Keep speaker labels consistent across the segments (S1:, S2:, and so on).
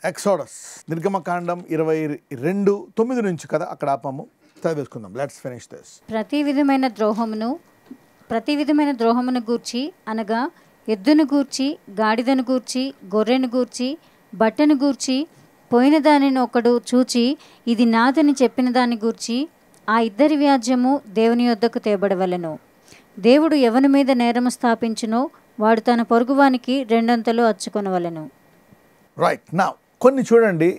S1: Exodus నిర్గమకాండం 22:9 నుంచి కదా అక్కడ ఆపాము. చదివేసుకుందాం. Let's finish this.
S2: ప్రతి విధమైన ద్రోహమును గూర్చి అనగా ఎద్దును గూర్చి, గాడిదను గూర్చి, గొర్రెను గూర్చి, బట్టను గూర్చి, పోయిన దానిని ఒకడు చూచి ఇది నాదని చెప్పిన దాన్ని గూర్చి ఆ ఇద్దరి వ్యాజ్యము దేవుని యొద్దకు తేబడవలెను. దేవుడు ఎవని మీద నేరము స్థాపించునో వాడు తన పొరుగువానికి రెండంతలు అచ్చుకొనవలెను.
S1: రైట్. నౌ కొన్ని చూడండి,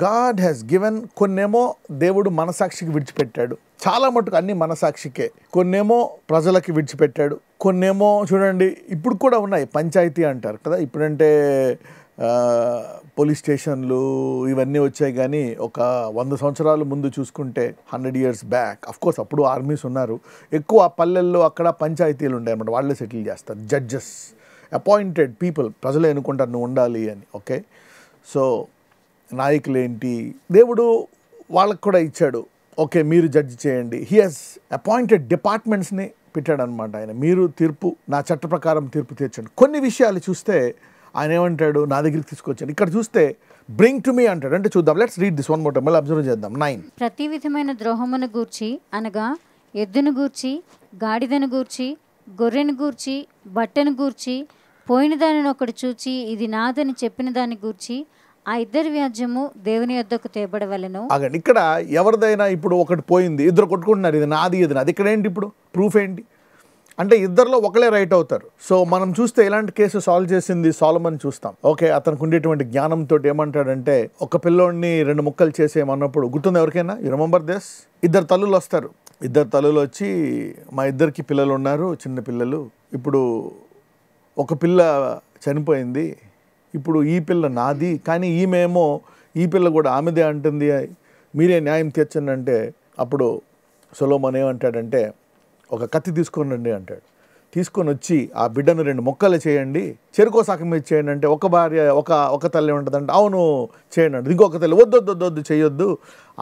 S1: గాడ్ హ్యాస్ గివెన్. కొన్నేమో దేవుడు మనసాక్షికి విడిచిపెట్టాడు, చాలా మటుకు అన్ని మనసాక్షికే. కొన్నేమో ప్రజలకి విడిచిపెట్టాడు, కొన్నేమో చూడండి ఇప్పుడు కూడా ఉన్నాయి. పంచాయతీ అంటారు కదా, ఇప్పుడంటే పోలీస్ స్టేషన్లు ఇవన్నీ వచ్చాయి. కానీ ఒక 100 సంవత్సరాల ముందు చూసుకుంటే 100 years బ్యాక్, అఫ్కోర్స్ అప్పుడు ఆర్మీస్ ఉన్నారు. ఎక్కువ పల్లెల్లో అక్కడ పంచాయతీలు ఉండే అన్నమాట. వాళ్ళే సెటిల్ చేస్తారు. జడ్జెస్, అపాయింటెడ్ పీపుల్, ప్రజలే అనుకుంటారు నువ్వు ఉండాలి అని. ఓకే, సో నాయకులు ఏంటి, దేవుడు వాళ్ళకు కూడా ఇచ్చాడు. ఓకే, మీరు జడ్జి చేయండి. హీ హాజ్ అపాయింటెడ్ డిపార్ట్మెంట్స్ని పెట్టాడనమాట ఆయన. మీరు తీర్పు, నా చట్ట ప్రకారం తీర్పు తీర్చండి. కొన్ని విషయాలు చూస్తే ఆయన ఏమంటాడు, నా దగ్గరికి తీసుకొచ్చాడు. ఇక్కడ చూస్తే బ్రింగ్ టు మీ అంటాడు. అంటే చూద్దాం, let's read this one more time, మళ్ళీ అబ్జర్వ్ చేద్దాం. 9.
S2: ప్రతి విధమైన ద్రోహమును గూర్చి అనగా ఎద్దును గూర్చి, గాడిదను గూర్చి, గొర్రెను గూర్చి, బట్టను గూర్చి, పోయిన దానిని ఒకడు చూచి ఇది నాదని చెప్పిన దాన్ని గూర్చి ఆ ఇద్దరి వ్యాజ్యము దేవుని యొద్దకు తేబడవలెను.
S1: అగండి, ఇక్కడ ఎవరిదైనా ఇప్పుడు ఒకటి పోయింది, ఇద్దరు కొట్టుకుంటున్నారు, ఇది నాది ఇది నాది. ఇక్కడ ఏంటి ఇప్పుడు ప్రూఫ్ ఏంటి అంటే ఇద్దరిలో ఒకలే రైట్ అవుతారు. సో మనం చూస్తే ఇలాంటి కేసు సాల్వ్ చేసింది సొలొమన్ చూస్తాం. ఓకే, అతనికి ఉండేటువంటి జ్ఞానంతో ఏమంటాడంటే, ఒక పిల్లోడిని 2 ముక్కలు చేసేయమన్నప్పుడు, గుర్తుంది ఎవరికైనా? You remember this? 2 తల్లులు వస్తారు. 2 తల్లులు వచ్చి, మా ఇద్దరికి పిల్లలు ఉన్నారు, చిన్న పిల్లలు. ఇప్పుడు ఒక పిల్ల చనిపోయింది, ఇప్పుడు ఈ పిల్ల నాది, కానీ ఈమెమో ఈ పిల్ల కూడా ఆమెదే అంటుంది, మీరే న్యాయం తీర్చండి అంటే, అప్పుడు సొలొమన్ ఏమంటాడంటే, ఒక కత్తి తీసుకొని రండి అంటాడు. తీసుకొని వచ్చి ఆ బిడ్డను 2 ముక్కలు చేయండి, చెరుకో సగం మీద చేయండి అంటే, ఒక భార్య ఒక తల్లి ఉంటుందంటే, అవును చేయండి అంటే, ఇంకొక తల్లి వద్దు చేయొద్దు,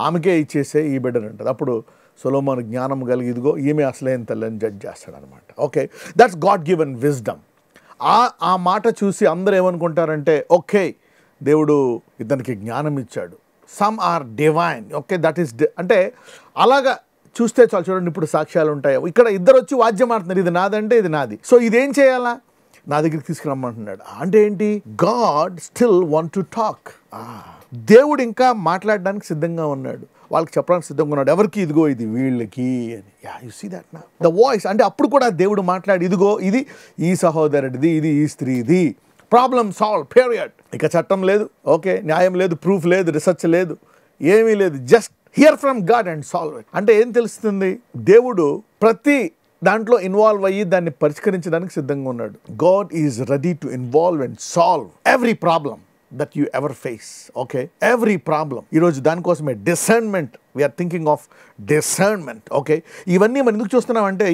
S1: ఆమెకే ఇచ్చేసే ఈ బిడ్డను అంటుంది. అప్పుడు సొలొమన్ జ్ఞానం కలిగి, ఇదిగో ఈమె అసలైన తల్లి అని జడ్జ్ చేస్తాడనమాట. Okay, that's God given wisdom. ఆ మాట చూసి అందరూ ఏమనుకుంటారంటే, ఓకే దేవుడు ఇతనికి జ్ఞానం ఇచ్చాడు, some are divine. Okay, that is అంటే అలాగా చూస్తే చాలు. చూడండి, ఇప్పుడు సాక్ష్యాలు ఉంటాయి. ఇక్కడ ఇద్దరు వచ్చి వాద్యం ఆడుతున్నారు, ఇది నాదంటే ఇది నాది. సో ఇదేం చేయాలా, నా దగ్గరికి తీసుకురమ్మంటున్నాడు. అంటే ఏంటి, God still want to talk. దేవుడు ఇంకా మాట్లాడడానికి సిద్ధంగా ఉన్నాడు, వాళ్ళకి చెప్పడానికి సిద్ధంగా ఉన్నాడు. ఎవరికి? ఇదిగో ఇది వీళ్ళకి అని. యా, యు సీ దట్ నా ద వాయిస్. అంటే అప్పుడు కూడా దేవుడు మాట్లాడి, ఇదిగో ఇది ఈ సహోదరుడిది, ఇది ఈ స్త్రీది, ప్రాబ్లం సాల్వ్, పీరియడ్. ఇక చట్టం లేదు, ఓకే, న్యాయం లేదు, ప్రూఫ్ లేదు, రీసెర్చ్ లేదు, ఏమీ లేదు, just hear from God and solve it. అంటే ఏం తెలుస్తుంది, దేవుడు ప్రతి దాంట్లో ఇన్వాల్వ్ అయ్యి దాన్ని పరిష్కరించడానికి సిద్ధంగా ఉన్నాడు. God is ready to involve and solve every problem that you ever face. Okay, every problem. ఈరోజు దానికోసమే discernment, we are thinking of discernment. Okay, ఇవన్నీ మనం ఎందుకు చూస్తున్నాం అంటే,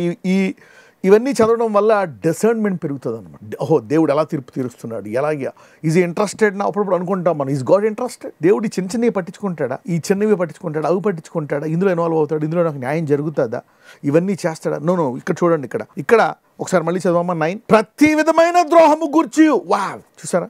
S1: ఇవన్నీ చదవడం వల్ల డిసర్న్మెంట్ పెరుగుతుంది అనమాట. ఓహో, దేవుడు ఎలా తీర్పు తీరుస్తున్నాడు, ఎలాగా, ఈజ్ ఇంట్రెస్టెడ్ నా. అప్పుడప్పుడు అనుకుంటాం మనం, ఈజ్ గాడ్ ఇంట్రెస్టెడ్? దేవుడు చిన్నవి పట్టించుకుంటాడా, ఈ చిన్నవి పట్టించుకుంటాడా, అవి పట్టించుకుంటాడా, ఇందులో ఇన్వాల్వ్ అవుతాడు, ఇందులో నాకు న్యాయం జరుగుతుందా, ఇవన్నీ చేస్తాడా? నో. ఇక్కడ చూడండి, ఇక్కడ ఒకసారి మళ్ళీ చదవమ్మా. 9. ప్రతి విధమైన ద్రోహము గూర్చి. వావ్, చూసారా,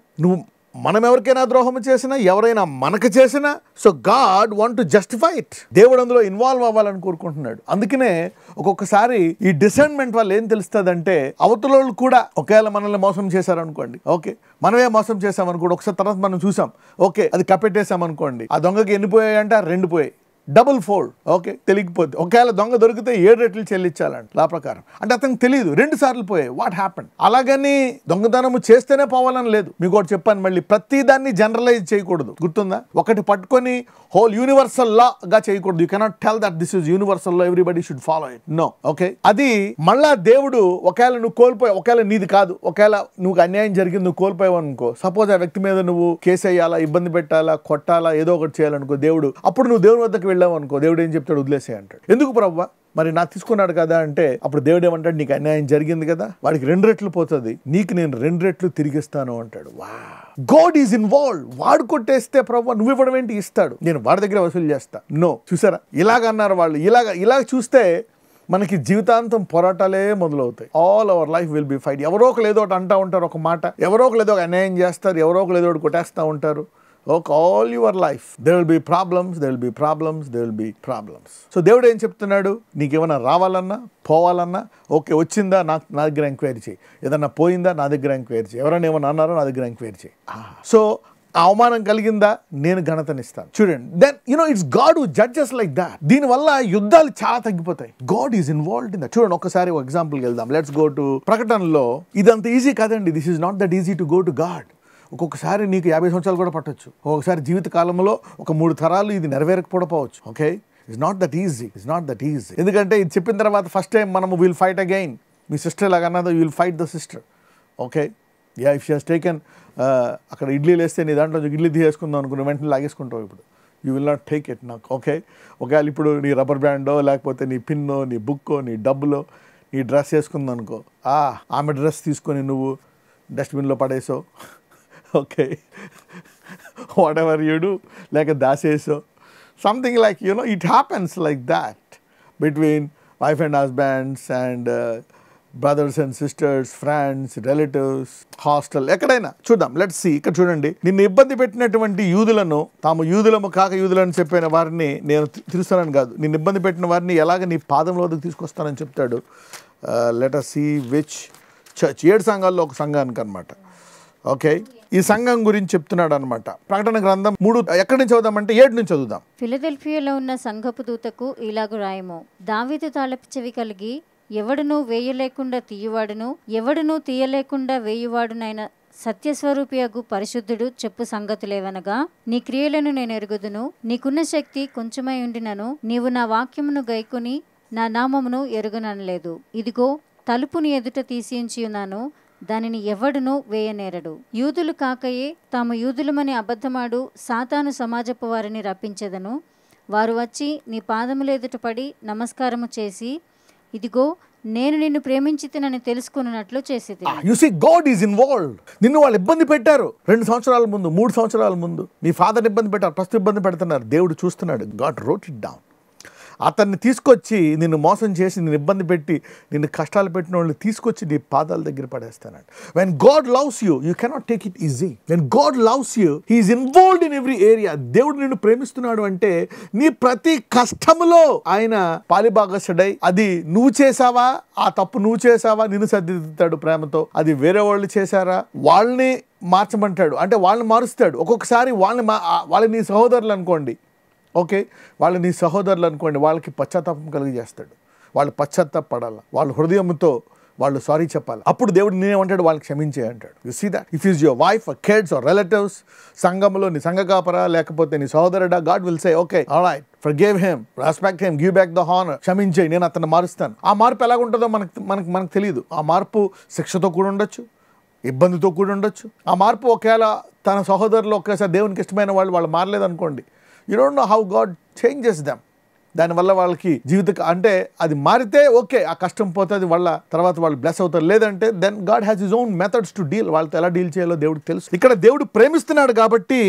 S1: మనం ఎవరికైనా ద్రోహం చేసినా, ఎవరైనా మనకు చేసినా, so God want to justify it. దేవుడు అందులో ఇన్వాల్వ్ అవ్వాలని కోరుకుంటున్నాడు. అందుకనే ఒక్కొక్కసారి ఈ డిసర్న్మెంట్ వల్ల ఏం తెలుస్తుందంటే, అవతల కూడా ఒకవేళ మనల్ని మోసం చేశారనుకోండి, ఓకే, మనమే మోసం చేసామనుకోండి, ఒకసారి తర్వాత మనం చూసాం, ఓకే, అది కప్పెట్టేసామనుకోండి, ఆ దొంగకి ఎన్ని పోయాయి అంటే 2 పోయాయి, డబుల్ ఫోల్డ్. ఓకే, తెలియకపోతే ఒకవేళ దొంగ దొరికితే 7 రెట్లు చెల్లించాలంట లా ప్రకారం. అంటే అతనికి తెలియదు, 2 సార్లు పోయాయి. What happen? అలాగని దొంగతనము చేస్తేనే పోవాలని లేదు. మీకు ఒకటి చెప్పాను, మళ్ళీ ప్రతి దాన్ని జనరలైజ్ చేయకూడదు. గుర్తుందా? ఒకటి పట్టుకొని హోల్ యూనివర్సల్ లా గా చేయకూడదు. You cannot tell that this is universal law, everybody should follow it. No. Okay, అది మళ్ళా దేవుడు ఒకవేళ నువ్వు కోల్పోయి, ఒకవేళ నీది కాదు, ఒకవేళ నువ్వు అన్యాయం జరిగింది, నువ్వు కోల్పోయావు అనుకో, సపోజ్ ఆ వ్యక్తి మీద నువ్వు కేసు వేయాలా, ఇబ్బంది పెట్టాలా, కొట్టాలా, ఏదో ఒకటి చేయాలనుకో దేవుడు, అప్పుడు నువ్వు దేవుని వద్దకు వెళ్ళావు అనుకో, దేవుడు ఏం చెప్తాడు? వదిలేసే అంటాడు. ఎందుకు ప్రభువా, మరి నాకు తీసుకున్నాడు కదా అంటే, అప్పుడు దేవుడు ఏమంటాడు, నీకు అన్యాయం జరిగింది కదా, వాడికి 2 రెట్లు పోతుంది, నీకు నేను 2 రెట్లు తిరిగిస్తాను అంటాడు. వా, గాడ్ ఈజ్ ఇన్వాల్వ్. వాడు కొట్టేస్తే ప్రభువా నువ్వు ఇవ్వడం ఏంటి, ఇస్తాడు, నేను వాడి దగ్గర వసూలు చేస్తా. నో. చూసారా, ఇలాగన్నారు వాళ్ళు. ఇలాగ చూస్తే మనకి జీవితాంతం పోరాటాలే మొదలవుతాయి. All our life will be fight. ఎవరో ఒకరు ఏదో ఒకటి అంటూ ఉంటారు, ఒక మాట, ఎవరో ఒకరు ఏదో ఒక అన్యాయం చేస్తారు, ఎవరో ఒకరు ఏదో ఒకటి కొట్టేస్తూ ఉంటారు. Okay, all your life there will be problems, there will be problems, there will be problems. So దేవుడు ఏం చెప్తున్నాడు, నీకేమైనా రావాలన్నా పోవాలన్నా ఓకే, వచ్చిందా నా దగ్గర ఎంక్వైరీ చేయి, ఏదన్నా పోయిందా నా దగ్గర ఎంక్వైరీ చేయి, ఎవరైనా ఏమన్నా అన్నారో నా దగ్గర ఎంక్వైరీ చేయి. సో అవమానం కలిగిందా నేను ఘనతనిస్తాను. చూడండి, then it's God who judges like that. దీనివల్ల యుద్ధాలు చాలా తగ్గిపోతాయి. God is involved in that. చూడండి, ఒకసారి ఒక ఎగ్జాంపుల్కి వెళ్దాం. లెట్స్ గో టు ప్రకటనలో. ఇదంత ఈజీ కాదండి. This is not that easy to go to God. ఒక్కొక్కసారి నీకు 50 సంవత్సరాలు కూడా పట్టొచ్చు. ఒక్కొక్కసారి జీవిత కాలంలో ఒక 3 తరాలు ఇది నెరవేరకపోవచ్చు. Okay, it's not that easy. ఎందుకంటే ఇది చెప్పిన తర్వాత ఫస్ట్ టైం మనము విల్ ఫైట్ అగైన్. మీ సిస్టర్ లాగా అన్నదో you will fight the sister. Okay, if she has taken అక్కడ ఇడ్లీలు వేస్తే నీ దాంట్లో ఇడ్లీ తీసేసుకుందాం అనుకుని వెంటనే లాగేసుకుంటావు. ఇప్పుడు you will not take it. నాకు ఓకే, ఒకవేళ ఇప్పుడు నీ రబ్బర్ బ్యాండో లేకపోతే నీ పిన్నో నీ బుక్కో నీ డబ్బులో నీ డ్రెస్ వేసుకుందాం అనుకో, ఆమె డ్రెస్ తీసుకొని నువ్వు డస్ట్బిన్లో పడేసో. Okay, whatever you do, లేక దాసేసో, something like it happens like that between wife and husbands and brothers and sisters, friends, relatives, hostel, ఎక్కడైనా చూద్దాం. Let's see. ఇక్కడ చూడండి, నిన్ను ఇబ్బంది పెట్టినటువంటి యూదులను, తాము యూదులము కాక యూదులని చెప్పిన వారిని నేను తిరుస్తానని కాదు, నిన్ను ఇబ్బంది పెట్టిన వారిని ఎలాగ నీ పాదంలోకి తీసుకొస్తానని చెప్తాడు. Let us see which church. 7 సంఘాల్లో ఒక సంఘానికి అనమాట. ఓకే, ఈ సంఘం గురించి చెప్తున్నాడు అనమాట. ప్రకటన గ్రంథం 3 ఎక్కడి నుంచి చదువుదామంటే 7 నుంచి చదువుదాం.
S2: ఫిలదెల్ఫియాలో ఉన్న సంఘపు దూతకు ఇలాగు రాయము, దావీదు తాళపు చెవి కలిగి ఎవడునూ వేయలేకుండా తీయువాడును, ఎవడునూ తీయలేకుండా వేయువాడునైన సత్యస్వరూపియగు పరిశుద్ధుడు చెప్పు సంగతులేవనగా, నీ క్రియలను నేను ఎరుగుదును, నీకున్న శక్తి కొంచెమై ఉండినను నీవు నా వాక్యమును గైకొని నా నామమును ఎరుగుననలేదు. ఇదిగో తలుపుని ఎదుట తీసియుంచి ఉన్నాను, దానిని ఎవడునూ వేయనేరడు. యూదులు కాకయే తాము యూదులమని అబద్ధమాడు సాతాను సమాజపు వారిని రప్పించెదను. వారు వచ్చి నీ పాదముల ఎదుట పడి నమస్కారము చేసి, ఇదిగో నేను నిన్ను ప్రేమించితినని తెలుసుకున్నట్లు చేసేది.
S1: You see, God is involved. నిన్ను వాళ్ళు ఇబ్బంది పెట్టారు 2 సంవత్సరాల ముందు, 3 సంవత్సరాల ముందు. మీ ఫాదర్ ఇబ్బంది పెట్టారు, ప్రస్తుతం ఇబ్బంది పెడుతున్నారు. దేవుడు చూస్తున్నాడు. God wrote it down. అతన్ని తీసుకొచ్చి నిన్ను మోసం చేసి నిన్ను ఇబ్బంది పెట్టి నిన్ను కష్టాలు పెట్టిన వాళ్ళని తీసుకొచ్చి నీ పాదాల దగ్గర పడేస్తానంట. When God loves you, you cannot take it easy. When God loves you, he is involved in every area. దేవుడు నిన్ను ప్రేమిస్తున్నాడు అంటే నీ ప్రతి కష్టములో ఆయన పాలిభాగస్తుడై, అది నువ్వు చేసావా, ఆ తప్పు నువ్వు చేసావా, నిన్ను సర్దిద్దుతాడు ప్రేమతో. అది వేరే వాళ్ళు చేశారా, వాళ్ళని మార్చమంటాడు, అంటే వాళ్ళని మారుస్తాడు. ఒక్కొక్కసారి వాళ్ళని నీ సహోదరులు అనుకోండి, ఓకే, వాళ్ళు నీ సహోదరులు అనుకోండి, వాళ్ళకి పశ్చాత్తాపం కలిగజేస్తాడు. వాళ్ళు పశ్చాత్తాపడాలి, వాళ్ళ హృదయంతో వాళ్ళు సారీ చెప్పాలి. అప్పుడు దేవుడు నేనేమంటాడు, వాళ్ళకి క్షమించే అంటాడు. You see that if is your wife or kids or relatives, సంఘంలో నీ సంఘ కాపరా లేకపోతే నీ సహోదరుడా, God will say okay, alright, forgive him, respect him, give back the honour, క్షమించేయి, నేను అతన్ని మారుస్తాను. ఆ మార్పు ఎలాగ ఉంటుందో మనకు తెలియదు. ఆ మార్పు శిక్షతో కూడి ఉండొచ్చు, ఇబ్బందితో కూడి ఉండొచ్చు. ఆ మార్పు ఒకవేళ తన సహోదరులు ఒకేసారి దేవునికి ఇష్టమైన వాళ్ళు మారలేదనుకోండి, you don't know how God changes them. దానివల్ల వాళ్ళకి అంటే అది మారితే ఓకే, ఆ కష్టం పోతుంది, వాళ్ళ తర్వాత వాళ్ళు బ్లెస్ అవుతారు. లేదంటే then God has his own methods to deal. వాళ్ళతో ఎలా డీల్ చేయాలో దేవుడికి తెలుసు. ఇక్కడ దేవుడు ప్రేమిస్తున్నాడు కాబట్టి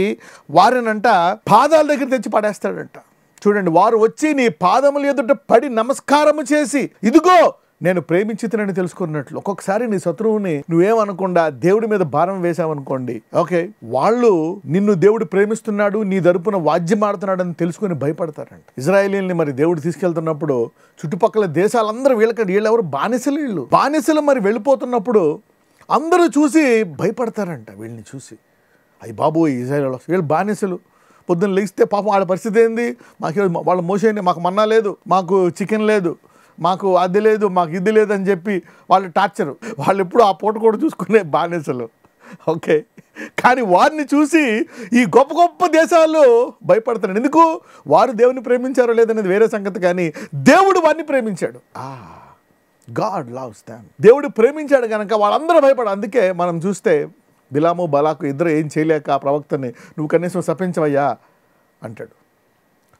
S1: వారినంట పాదాల దగ్గర తెచ్చి పడేస్తాడంట. చూడండి, వారు వచ్చి నీ పాదముల ఎదుట పడి నమస్కారము చేసి, ఇదిగో నేను ప్రేమించితినని తెలుసుకున్నట్లు. ఒక్కొక్కసారి నీ శత్రువుని నువ్వేమనకుండా దేవుడి మీద భారం వేసావనుకోండి, ఓకే, వాళ్ళు నిన్ను దేవుడు ప్రేమిస్తున్నాడు, నీ తరపున వాద్యం ఆడుతున్నాడు అని తెలుసుకుని భయపడతారంట. ఇజ్రాయేలీల్ని మరి దేవుడు తీసుకెళ్తున్నప్పుడు చుట్టుపక్కల దేశాలందరూ వీళ్ళెవరు బానిసలు మరి వెళ్ళిపోతున్నప్పుడు అందరూ చూసి భయపడతారంట. వీళ్ళని చూసి, అయ్యి బాబు, ఇజ్రాయేల్ వీళ్ళు బానిసలు, పొద్దున్న లేస్తే పాపం వాళ్ళ పరిస్థితి ఏంది, వాళ్ళ మోసేయండి, మాకు మన్నా లేదు, మాకు చికెన్ లేదు, మాకు అది లేదు, మాకు ఇది లేదు అని చెప్పి వాళ్ళు టార్చరు. వాళ్ళు ఎప్పుడు ఆ పూట కూడా చూసుకునే బానిసలు. ఓకే, కానీ వారిని చూసి ఈ గొప్ప గొప్ప దేశాలు భయపడతారు. ఎందుకు? వారు దేవుని ప్రేమించారో లేదనేది వేరే సంగతి, కానీ దేవుడు వారిని ప్రేమించాడు. God loves them. దేవుడు ప్రేమించాడు కనుక వాళ్ళందరూ భయపడారు. అందుకే మనం చూస్తే బిలాము బలాకు ఇద్దరు ఏం చేయలేక ఆ ప్రవక్తని, నువ్వు కనీసం శపించవయ్యా అంటాడు.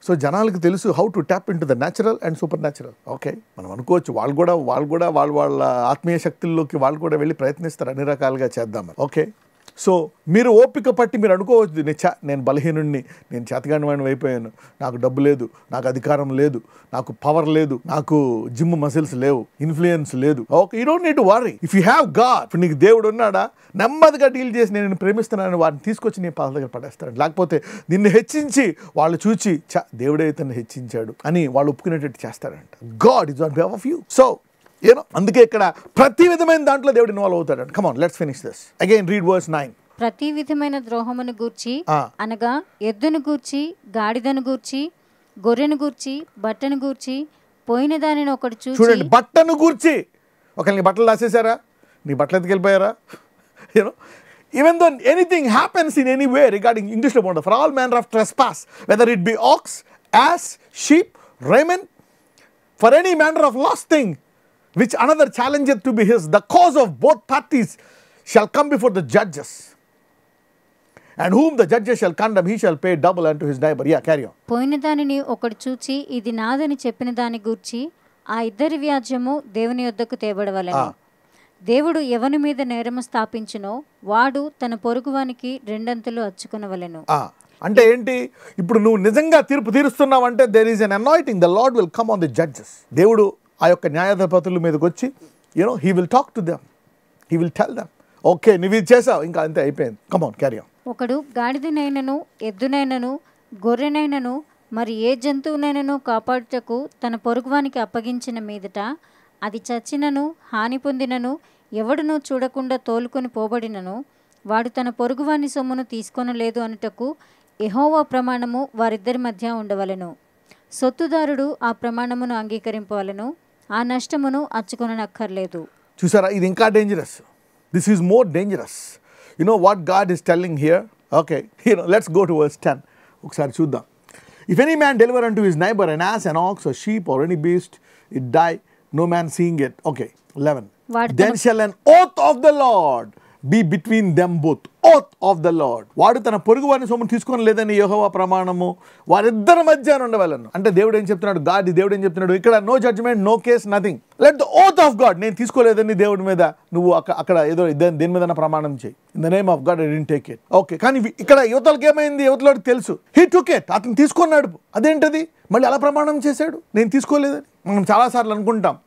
S1: సో జనాలకు తెలుసు how to tap in to the natural and super natural. Okay, మనం అనుకోవచ్చు వాళ్ళు కూడా వాళ్ళ ఆత్మీయ శక్తుల్లోకి వాళ్ళు కూడా వెళ్ళి ప్రయత్నిస్తారు అన్ని రకాలుగా చేద్దామని. ఓకే, సో మీరు ఓపిక పట్టి మీరు అనుకోవచ్చు, నేను బలహీనుడిని, నేను చేతగానివాడిని అయిపోయాను, నాకు డబ్బు లేదు, నాకు అధికారం లేదు, నాకు పవర్ లేదు, నాకు జిమ్ మసిల్స్ లేవు, ఇన్ఫ్లుయెన్స్ లేదు. Okay, you don't need to worry. If you have God, ఇప్పుడు నీకు దేవుడు ఉన్నాడా, నెమ్మదిగా డీల్ చేసి నేను ప్రేమిస్తున్నానని వారిని తీసుకొచ్చి నీ పాద దగ్గర పడేస్తాడు. లేకపోతే నిన్ను హెచ్చించి వాళ్ళు చూచి దేవుడే ఇతన్ని హెచ్చించాడు అని వాళ్ళు ఒప్పుకునేటట్టు చేస్తాడంట. God is on behalf of you. So అందుకే ఇక్కడ ప్రతి విధమైన దాంట్లో దేవుడు ఇన్వాల్వ్ అవుతాడు. Come on, let's finish this again. Read verse 9.
S2: ప్రతి విధమైన ద్రోహమును గూర్చి అనగా ఎద్దును గూర్చి, గాడిదను గూర్చి, గొర్రెను గూర్చి, బట్టను గూర్చి, పోయిన దానిని ఒకటి
S1: చూడండి, బట్టను గూర్చి. ఒకవేళ నీ బట్టలు దాసేసారా, నీ బట్టలు ఎత్తుకెళ్ళిపోయారా, even though anything happens in any way regarding English about for all manner of trespass, whether it be ox, ass, sheep, raiment, for any manner of lost thing which another challengeth to be his, the cause of both parties shall come before the judges, and whom the judges shall condemn, he shall pay double unto his neighbor. Yeah, carry on.
S2: పోయిన దానిని ఒకడు చూచి ఇది నాదని చెప్పిన దాని గూర్చి ఆ ఇద్దరి వ్యాజ్యము దేవుని యొద్దకు తేబడవలెను. దేవుడు ఎవని మీద నేరము స్థాపించునో వాడు తన పొరుగువానికి రెండంతలు అచ్చుకొనవలెను.
S1: అంటే ఏంటి, ఇప్పుడు నువ్వు నిజంగా తీర్పు తీరుస్తున్నావంటే there is an anointing, the lord will come on the judges. దేవుడు ఆ యొక్క న్యాయాధిపతుల మీదకి వచ్చి he will talk to them, he will tell them, okay నువ్వు ఇది చేసావు, ఇంకా అంతే అయిపోయింది, కమ్ ఆన్ క్యారీ ఆన్.
S2: ఒకడు గాడిదనైనను, ఎద్దునైనను, గొర్రెనైనను, మరి ఏ జంతువునైనను కాపాడుటకు తన పొరుగువానికి అప్పగించిన మీదట అది చచ్చినను, హాని పొందినను, ఎవడునూ చూడకుండా తోలుకొని పోబడినను వాడు తన పొరుగువాని సొమ్మును తీసుకొనలేదు అనుటకు యెహోవా ప్రమాణము వారిద్దరి మధ్య ఉండవలెను. సొత్తుదారుడు ఆ ప్రమాణమును అంగీకరింపవలెను, ఆ నష్టమును అచ్చుకొననక్కర్లేదు.
S1: చూసారా, ఇది ఇంకా dangerous. This is more dangerous. You know what God is telling here. Okay, let's go to verse 10 ఒకసారి చూద్దాం. If any man deliver unto his neighbour an ass, an ox, or sheep, or any beast, it die, no man seeing it. Okay, 11. Then shall an oath of the Lord be between them both. Oath of the Lord. వాడు తన పొరుగు వారిని సొమ్మును తీసుకొని లేదని యెహోవా ప్రమాణము వారిద్దరి మధ్య ఉండవలెను. అంటే దేవుడు ఏం చెప్తున్నాడు, దేవుడు ఏం చెప్తున్నాడు ఇక్కడ, no judgement, no case, nothing. Let the oath of God, నేను తీసుకోలేదని దేవుడి మీద నువ్వు అక్కడ ఏదో దేని మీద ప్రమాణం చేయి. In the name of God I didn't take it. Okay, కానీ ఇక్కడ యువతలకి ఏమైంది, యువతలోకి తెలుసు హీ టుక్ ఇట్, అతను తీసుకున్నాడు. అదేంటది, మళ్ళీ అలా ప్రమాణం చేశాడు నేను తీసుకోలేదని. మనం చాలాసార్లు అనుకుంటాం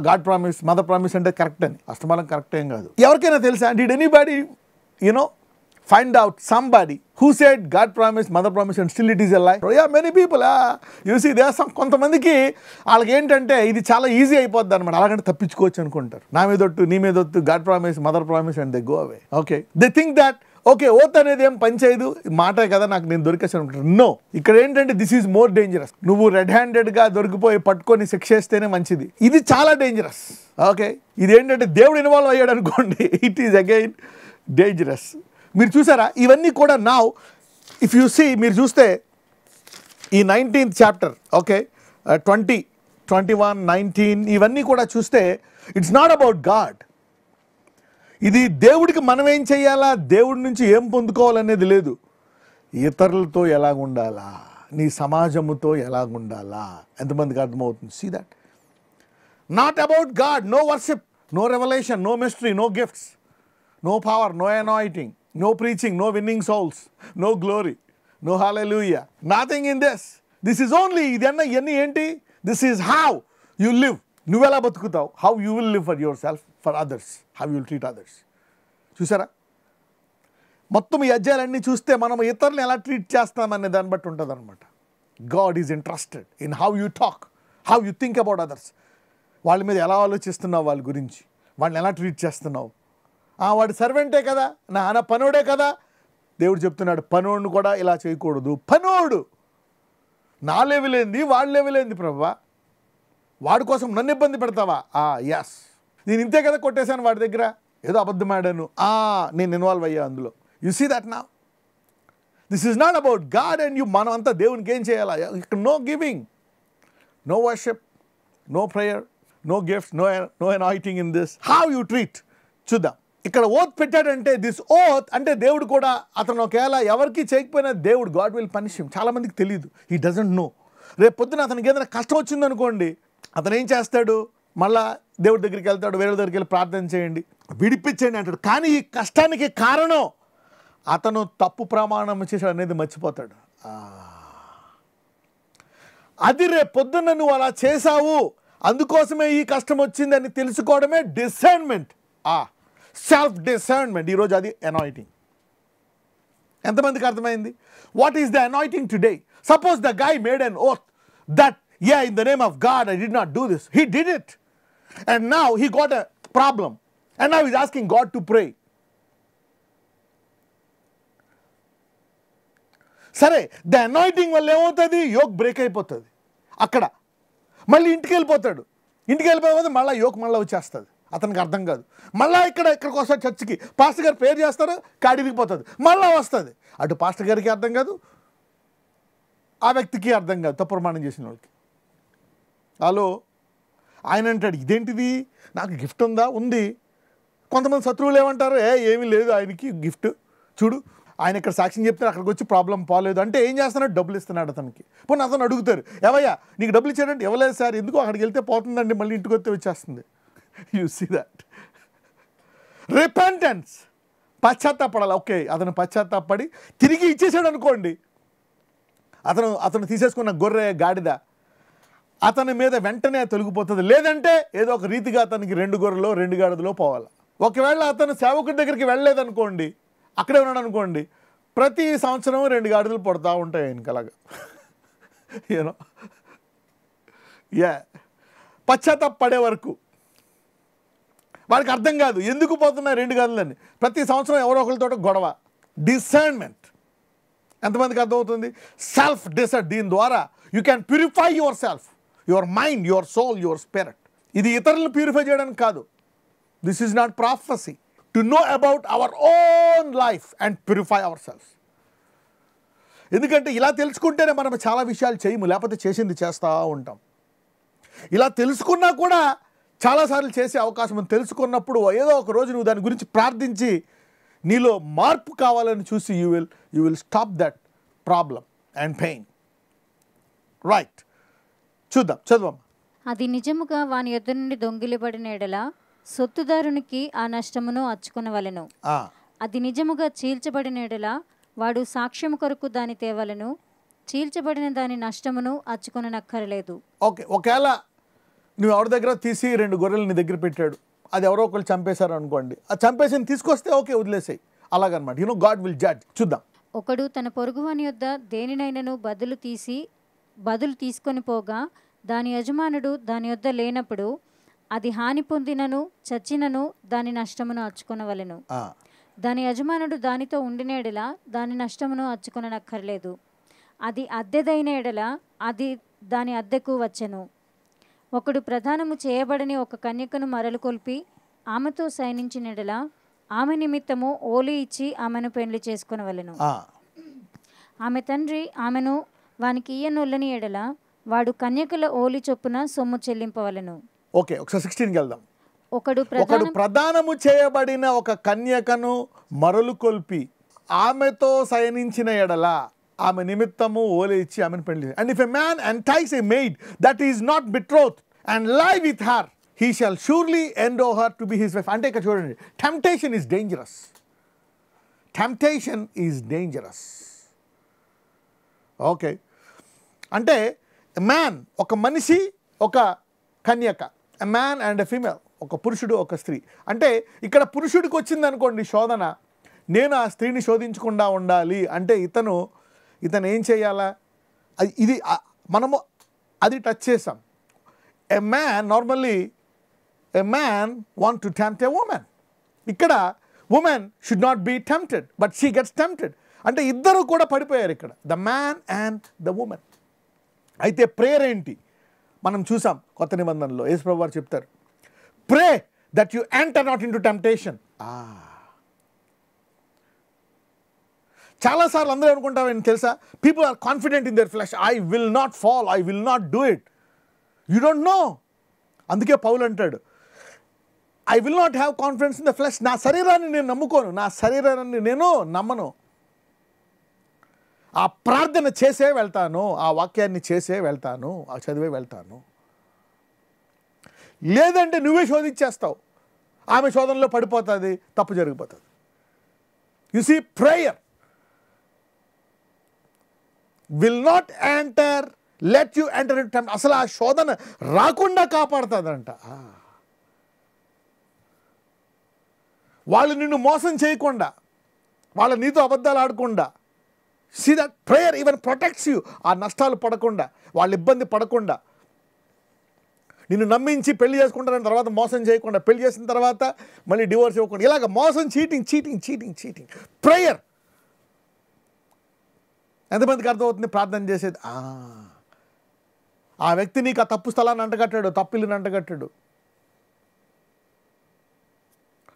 S1: గాడ్ ప్రామిస్, మదర్ ప్రామిస్ అంటే కరెక్ట్ అని. అస్తమానం కరెక్ట్ ఏం కాదు. ఎవరికైనా తెలుసా, did anybody find out somebody who said God promised, mother promised, and still it is a lie? Yeah, many people. You see, there are some కొంతమందికి వాళ్ళకి ఏంటంటే ఇది చాలా ఈజీ అయిపోద్ది అనమాట, అలాగంటే తప్పించుకోవచ్చు అనుకుంటారు. నా మీదొట్టు, నీ మీదొట్టు, God promise, mother promise, and they go away. Okay, they think that okay oath అనేది ఏం పని చేయదు, మాటే కదా, నాకు నేను దొరికేసాను అనుకుంటారు. నో, ఇక్కడ ఏంటంటే దిస్ ఈజ్ మోర్ డేంజరస్. నువ్వు రెడ్ హ్యాండెడ్గా దొరికిపోయి పట్టుకొని శిక్ష వేస్తేనే మంచిది. ఇది చాలా డేంజరస్. ఓకే, ఇది ఏంటంటే దేవుడు ఇన్వాల్వ్ అయ్యాడు అనుకోండి, ఇట్ ఈజ్ అగైన్ డేంజరస్. మీరు చూసారా, ఇవన్నీ కూడా నౌ ఇఫ్ యూ సీ, మీరు చూస్తే ఈ 19th చాప్టర్, ఓకే 20, 21, 19 ఇవన్నీ కూడా చూస్తే ఇట్స్ నాట్ అబౌట్ గాడ్. ఇది దేవుడికి మనం ఏం చేయాలా, దేవుడి నుంచి ఏం పొందుకోవాలనేది లేదు, ఇతరులతో ఎలాగుండాలా, నీ సమాజముతో ఎలాగుండాలా. ఎంతమందికి అర్థమవుతుంది? See that, not about God. No worship, no revolution, no mystery, no gifts, no power, no anointing, no preaching, no winning souls, no glory, no hallelujah, nothing in this. This is only, idanna enni enti, this is how you live. నువ్వు ఎలా బతుకుతావు, how you will live for yourself, for others, how you will treat others. చూసారా, మొత్తం ఈ అధ్యాయాలన్నీ చూస్తే మనం ఇతరులను ఎలా treat చేస్తామనే దాన్ని బట్టి ఉంటుంది అనమాట. God is interested in how you talk, how you think about others. వాళ్ళ మీద ఎలా ఆలోచిస్తున్నావు, వాళ్ళ గురించి వాళ్ళని ఎలా ట్రీట్ చేస్తున్నావు. వాడు సర్వెంటే కదా, నా పనోడే కదా. దేవుడు చెప్తున్నాడు పనోడిని కూడా ఇలా చేయకూడదు. పనోడు నా లెవెలేంది, వాడి లెవెలేంది ప్రభువా, వాడి కోసం నన్ను ఇబ్బంది పెడతావా? ఎస్, నేను ఇంతే కదా కొట్టేశాను వాడి దగ్గర, ఏదో అబద్ధం ఆడాను, నేను ఇన్వాల్వ్ అయ్యా అందులో. You see that now, this is not about God and you. మనం అంతా దేవునికి ఏం చేయాలా, ఇక్కడ no giving, no worship, no prayer, no gifts, no anointing in this. How you treat. చూద్దాం, ఇక్కడ ఓత్ పెట్టాడంటే దిస్ ఓత్ అంటే దేవుడు కూడా అతను ఒకవేళ ఎవరికి చేయకపోయినా దేవుడు గాడ్ విల్ పనిష్ హిమ్. చాలామందికి తెలియదు, హీ డజంట్ నో. రేపు పొద్దున అతనికి ఏదైనా కష్టం వచ్చిందనుకోండి, అతను ఏం చేస్తాడు, మళ్ళా దేవుడి దగ్గరికి వెళ్తాడు, వేరే దగ్గరికి వెళ్ళి ప్రార్థన చేయండి, విడిపించండి అంటాడు. కానీ ఈ కష్టానికి కారణం అతను తప్పు ప్రమాణం చేశాడు అనేది మర్చిపోతాడు. అది రేపు పొద్దున్న నువ్వు అలా చేశావు, అందుకోసమే ఈ కష్టం వచ్చింది అని తెలుసుకోవడమే డిసర్న్మెంట్, సెల్ఫ్ డిసర్న్మెంట్. ఈరోజు అది అనాయింటింగ్. ఎంతమందికి అర్థమైంది? What is the anointing today? Suppose the guy made an oath that in the name of God I did not do this. He did it, and now he got a problem, and now he's asking God to pray. సరే, the anointing వల్ల ఏమవుతుంది? Yoke break అయిపోతుంది. అక్కడ మళ్ళీ ఇంటికి వెళ్ళిపోతాడు. ఇంటికి వెళ్ళిపోతే మళ్ళీ యోక్ మళ్ళీ వచ్చేస్తుంది. అతనికి అర్థం కాదు. మళ్ళీ ఇక్కడికి వస్తాడు చర్చికి, పాస్టర్ గారు ప్రేయర్ చేస్తారు, కాడిరిగిపోతుంది, మళ్ళీ వస్తుంది. అటు పాస్టర్ గారికి అర్థం కాదు, ఆ వ్యక్తికి అర్థం కాదు, తప్పు ప్రమాణం చేసిన వాళ్ళకి. హలో, ఆయన అంటాడు, ఇదేంటిది, నాకు గిఫ్ట్ ఉందా? ఉంది. కొంతమంది శత్రువులు ఏమంటారు, ఏమీ లేదు ఆయనకి గిఫ్ట్, చూడు ఆయన ఇక్కడ సాక్ష్యం చెప్తారు, అక్కడికి వచ్చి ప్రాబ్లం పోలేదు అంటే ఏం చేస్తున్నాడు? డబ్బులు ఇస్తున్నాడు అతనికి. పోనీ అతను అడుగుతారు, ఏవయ్యా నీకు డబ్బులు ఇచ్చాడంటే, ఇవ్వలేదు సార్. ఎందుకు? అక్కడికి వెళ్తే పోతుందండి, మళ్ళీ ఇంటికి వస్తే వచ్చేస్తుంది. You see that. రిపెంటెన్స్, పశ్చాత్తాపడాలి. ఓకే, అతను పశ్చాత్తాపడి తిరిగి ఇచ్చేసాడు అనుకోండి, అతను తీసేసుకున్న గొర్రె గాడిద అతని మీద వెంటనే తొలగిపోతుంది. లేదంటే ఏదో ఒక రీతిగా అతనికి 2 గొర్రెలో 2 గాడిదలో పోవాలి. ఒకవేళ అతను సేవకుడి దగ్గరికి వెళ్ళలేదనుకోండి, అక్కడే ఉన్నాడు అనుకోండి, ప్రతి సంవత్సరం 2 గాడిదలు పడుతూ ఉంటాయి ఆయనకి అలాగా. యూనో, పశ్చాత్తాప పడే వరకు వాడికి అర్థం కాదు ఎందుకు పోతున్నాయి 2 గాడిదలని. ప్రతి సంవత్సరం ఎవరో ఒకరితో గొడవ. డిసర్న్మెంట్ ఎంతమందికి అర్థమవుతుంది? Self discern. దీని ద్వారా you can purify yourself, your mind, your soul, your spirit. ఇది ఇతరులను ప్యూరిఫై చేయడానికి కాదు. This is not prophecy. To know about our own life and purify our self. ఎందుకంటే ఇలా తెలుసుకుంటేనే మనం చాలా విషయాలు చేయము, లేకపోతే చేసింది చేస్తూ ఉంటాం. ఇలా తెలుసుకున్నా కూడా చాలాసార్లు చేసే అవకాశం ఉంది. తెలుసుకున్నప్పుడు ఏదో ఒక రోజు నువ్వు దాని గురించి ప్రార్థించి నీలో మార్పు కావాలని చూసి you will stop that problem and pain. Right, చూద్దాం, చదువు.
S2: అది నిజముగా వాని యొద్ద నుండి దొంగిలిబడిన ఎడల సొత్తుదారునికి ఆ నష్టమును అచ్చుకొనవలెను. అది నిజముగా చీల్చబడిన ఎడల వాడు సాక్ష్యము కొరకు దాని తేవలను, చీల్చబడిన దాని నష్టమును అచ్చుకొననక్కరలేదు.
S1: ఓకే, ఒకవేళ నువ్వు ఎవరి దగ్గర తీసి 2 గొర్రెలు నీ దగ్గర పెట్టాడు, అది ఎవరో ఒకళ్ళు చంపేశారు అనుకోండి, ఆ చంపేసి తీసుకొస్తే ఓకే వదిలేసాయి, అలాగనమాట. You know God will judge. చూద్దాం.
S2: ఒకడు తన పొరుగువాని యొద్ద దేనినైనను బదులు తీసుకొని పోగా దాని యజమానుడు దాని యొద్ద లేనప్పుడు అది హాని పొందినను చచ్చినను దాని నష్టమును అచ్చుకొనవలెను. దాని యజమానుడు దానితో ఉండిన ఎడల దాని నష్టమును అచ్చుకొననక్కర్లేదు. అది అద్దెదైన ఎడల అది దాని అద్దెకు వచ్చెను. ఒకడు ప్రదానము చేయబడని ఒక కన్యకను మరలు కొల్పి ఆమెతో శయనించిన ఎడల ఆమె నిమిత్తము ఓలి ఇచ్చి ఆమెను పెండ్లి చేసుకొనవలెను. ఆమె తండ్రి ఆమెను వానికి ఇయ్యనొల్లని ఎడల వాడు కన్యకల ఓలి చొప్పున సొమ్ము చెల్లింపవలెను.
S1: ఓకే, ఒకసారి 16కి వెళ్దాం.
S2: ఒకడు
S1: ప్రదానము చేయబడిన ఒక కన్యకను మరలు కొల్పి ఆమెతో శయనించిన ఎడల ఆమె నిమిత్తము ఓలి ఇచ్చి ఆమెను పెళ్లి. And if a man entice a maid that is not betrothed and lie with her, he shall surely endow her to be his wife. అంటే ఇక్కడ చూడండి, temptation is dangerous. Temptation is dangerous. Okay, అంటే man ఒక మనిషి, ఒక కన్యక, a man and a female, ఒక పురుషుడు ఒక స్త్రీ. అంటే ఇక్కడ పురుషుడికి వచ్చింది అనుకోండి శోధన, నేను ఆ స్త్రీని శోధించకుండా ఉండాలి అంటే ఇతను ఏం చేయాలా? ఇది మనము అది టచ్ చేసాం. A man normally want to tempt a woman. ఇక్కడ woman should not be tempted but she gets tempted. అంటే ఇద్దరు కూడా పడిపోయారు ఇక్కడ, the man and the woman. అయితే ప్రేయర్ ఏంటి మనం చూసాం కొత్త నిబంధనలో. యేసు ప్రభువు వారు చెప్తారు, pray that you enter not into temptation. చాలాసార్లు అందరూ అనుకుంటామని తెలుసా, people are confident in their flesh, I will not fall, I will not do it. You don't no. అందుకే పౌలు అంటాడు, I will not have confidence in the flesh. నా శరీరాన్ని నేను నమ్ముకోను, నా శరీరాన్ని నేను నమ్మను. ఆ ప్రార్థన చేసే వెళ్తాను, ఆ వాక్యాన్ని చేసే వెళ్తాను, ఆ చదివే వెళ్తాను. లేదంటే నువ్వే శోధించేస్తావు, ఆమె శోధనలో పడిపోతుంది, తప్పు జరిగిపోతుంది. You see, prayer will not enter, let you enter in time. అసలు ఆ శోధన రాకుండా కాపాడుతుందంట. వాళ్ళు నిన్ను మోసం చేయకుండా, వాళ్ళ నీతో అబద్ధాలు ఆడకుండా. See that prayer even protects you. ఆ నష్టాలు పడకుండా, వాళ్ళు ఇబ్బంది పడకుండా, నిన్ను నమ్మించి పెళ్లి చేసుకుంటారని తర్వాత మోసం చేయకుండా, పెళ్లి చేసిన తర్వాత మళ్ళీ డివోర్స్ ఇవ్వకుండా, ఇలాగ మోసం, cheating cheating cheating cheating. Prayer ఎంతమందికి అర్థమవుతుంది? ప్రార్థన చేసేది. ఆ వ్యక్తి నీకు ఆ తప్పు స్థలాన్ని అంటగట్టాడు, తప్పిల్లుని అంటగట్టాడు.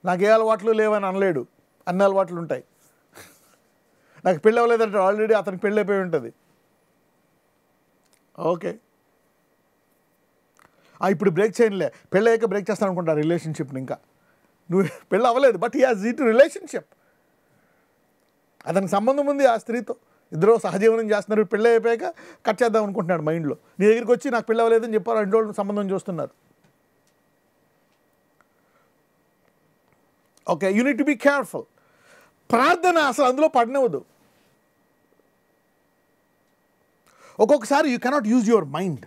S1: నాకు ఏ అలవాట్లు లేవని అనలేడు, అన్ని అలవాట్లు ఉంటాయి. నాకు పెళ్ళి అవ్వలేదంటే ఆల్రెడీ అతనికి పెళ్ళి అయిపోయి ఉంటుంది. ఓకే, ఇప్పుడు బ్రేక్ చేయనులే, పెళ్ళి అయ్యాక బ్రేక్ చేస్తాను అనుకుంటా రిలేషన్షిప్ని. ఇంకా నువ్వు పెళ్ళి అవ్వలేదు, but he has it relationship. అతనికి సంబంధం ఉంది ఆ స్త్రీతో, ఇద్దరు సహజీవనం చేస్తున్నారు. పెళ్ళి అయిపోయాక కట్ చేద్దాం అనుకుంటున్నాడు మైండ్లో. నీ దగ్గరికి వచ్చి నాకు పెళ్ళి అవ్వలేదని చెప్పారు, 2 రోజులు సంబంధం చూస్తున్నారు. Okay, you need to be careful. ప్రార్థన అసలు అందులో పడనివ్వదు. ఒక్కొక్కసారి you cannot use your mind.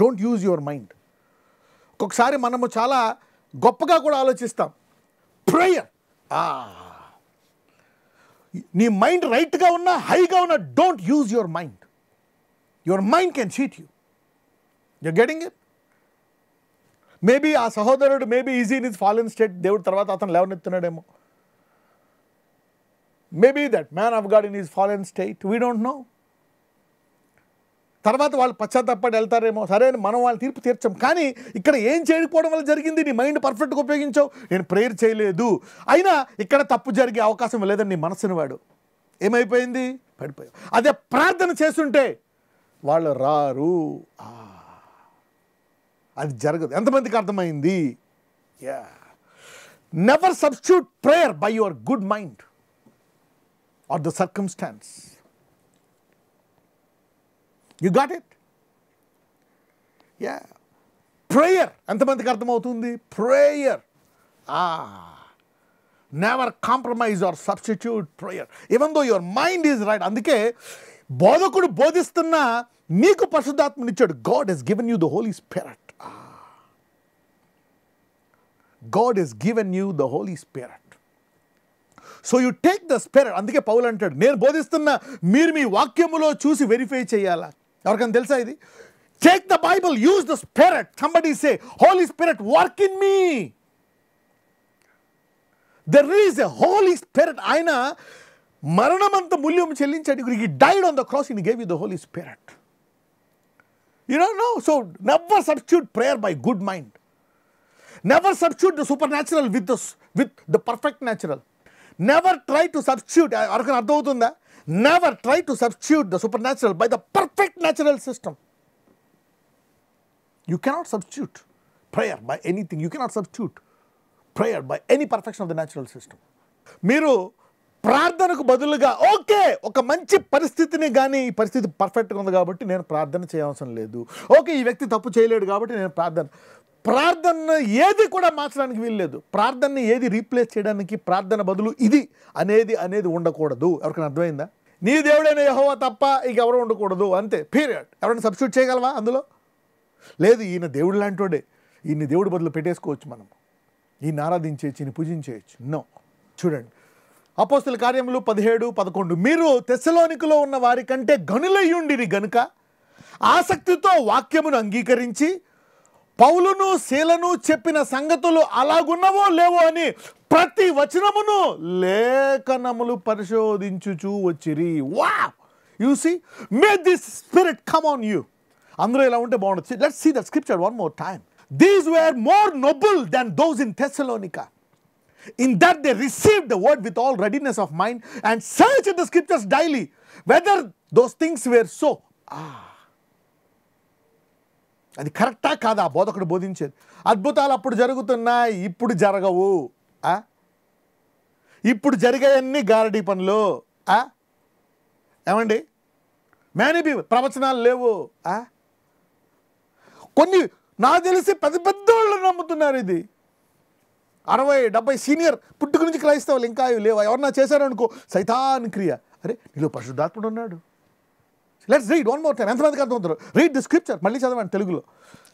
S1: Don't use your mind. ఒక్కొక్కసారి మనము చాలా గొప్పగా కూడా ఆలోచిస్తాం. ప్రేయర్, నీ మైండ్ రైట్గా ఉన్నా, హైగా ఉన్నా, don't use your mind. Your mind can cheat you. You're getting it? Maybe ఆ సహోదరుడు maybe he's in his fallen state, దేవుడు తర్వాత అతను లేవనెత్తున్నాడేమో. Maybe that man of God in his fallen state, we don't know. తర్వాత వాళ్ళు పశ్చాత్తాపడి వెళ్తారేమో. సరే, మనం వాళ్ళ తీర్పు తీర్చాం. కానీ ఇక్కడ ఏం చేయకపోవడం వల్ల జరిగింది? నీ మైండ్ పర్ఫెక్ట్గా ఉపయోగించావు, నేను ప్రేయర్ చేయలేదు, అయినా ఇక్కడ తప్పు జరిగే అవకాశం లేదని నీ మనసుని వాడు ఏమైపోయింది? పడిపోయావు. అదే ప్రార్థన చేస్తుంటే వాళ్ళు రారు, అది జరగదు. ఎంతమందికి అర్థమైంది? Never substitute prayer by your good mind or the circumstances. You got it? Yeah. Prayer. ఎంతమందికి అర్థమవుతుంది? Prayer. Never compromise or substitute prayer. Even though your mind is right. అందుకే బోధకుడు బోధిస్తున్నా నీకు పరిశుద్ధాత్మనిచ్చాడు. God has given you the Holy Spirit. God has given you the Holy Spirit. So you take the spirit. అందుకే పౌలు అంటాడు, నేను బోధిస్తున్నా, మీరు మీ వాక్యములో చూసి verify చేయాలా. ఎవరికైనా తెలుసా ఇది? Take the Bible, use the spirit. Somebody say, Holy Spirit work in me. There is a Holy Spirit. ఆయన మరణమంత మూల్యం చెల్లించాడు. He died on the cross and he gave you the Holy Spirit. You don't know. So never substitute prayer by good mind. Never substitute the super natural with the perfect natural. Never try to substitute. ఎవరికైనా అర్థమవుతుందా? Never try to substitute the supernatural by the perfect natural system. You cannot substitute prayer by anything. You cannot substitute prayer by any perfection of the natural system. మీరు ప్రార్థనకు బదులుగా okay ఒక మంచి పరిస్థితిని, కానీ ఈ పరిస్థితి పర్ఫెక్ట్గా ఉంది కాబట్టి నేను ప్రార్థన చేయవసరం లేదు, ఓకే ఈ వ్యక్తి తప్పు చేయలేడు కాబట్టి నేను ప్రార్థన ఏది కూడా మార్చడానికి వీల్లేదు. ప్రార్థనని ఏది రీప్లేస్ చేయడానికి, ప్రార్థన బదులు ఇది అనేది ఉండకూడదు. ఎవరికైనా అర్థమైందా? నీ దేవుడైన యెహోవా తప్ప ఇంకెవరూ ఉండకూడదు, అంతే, పీరియడ్. ఎవరైనా సబ్స్టిట్యూట్ చేయగలవా అందులో? లేదు. ఈయన దేవుడు లాంటోడే, ఈయన దేవుడి బదులు పెట్టేసుకోవచ్చు, మనం ఈయన ఆరాధించేయచ్చు, ఈయన పూజించేయచ్చు. నో. చూడండి, అపోస్తల కార్యములు 17:11, మీరు తెస్సలోనికలో ఉన్న వారి కంటే గనులయ్యుండిరి గనుక ఆసక్తితో వాక్యమును అంగీకరించి పౌలును శీలను చెప్పిన సంగతులు అలాగున్నవో లేవో అని ప్రతి వచనమును లేఖనములు పరిశోధించుచూ వచ్చిరి. Wow! You see, may this spirit come on you. అందరూ ఇలా ఉంటే బాగుంటుంది. Let's see the scripture one more time. These were more noble than those in Thessalonica. In that they received the word with all readiness of mind and searched the scriptures daily whether those things were so. అది కరెక్టా కాదా బోధకుడు బోధించేది? అద్భుతాలు అప్పుడు జరుగుతున్నాయి, ఇప్పుడు జరగవు. ఇప్పుడు జరిగాయన్నీ గారడీ పనులు. ఏమండి, మేనేబీ ప్రవచనాలు లేవు. కొన్ని నాకు తెలిసి పెద్ద పెద్దోళ్ళు నమ్ముతున్నారు ఇది. 60-70 సీనియర్ పుట్టుక నుంచి క్రైస్తవులు ఇంకా లేవా? ఎవరన్నా చేశారనుకో సైతాన్ క్రియ. అరే నీలో పరిశుద్ధాత్ముడు ఉన్నాడు. Let's read one more time. ఎంతమందికి అర్థమవుతారు? Read the scripture. మళ్ళీ చదవండి తెలుగులో.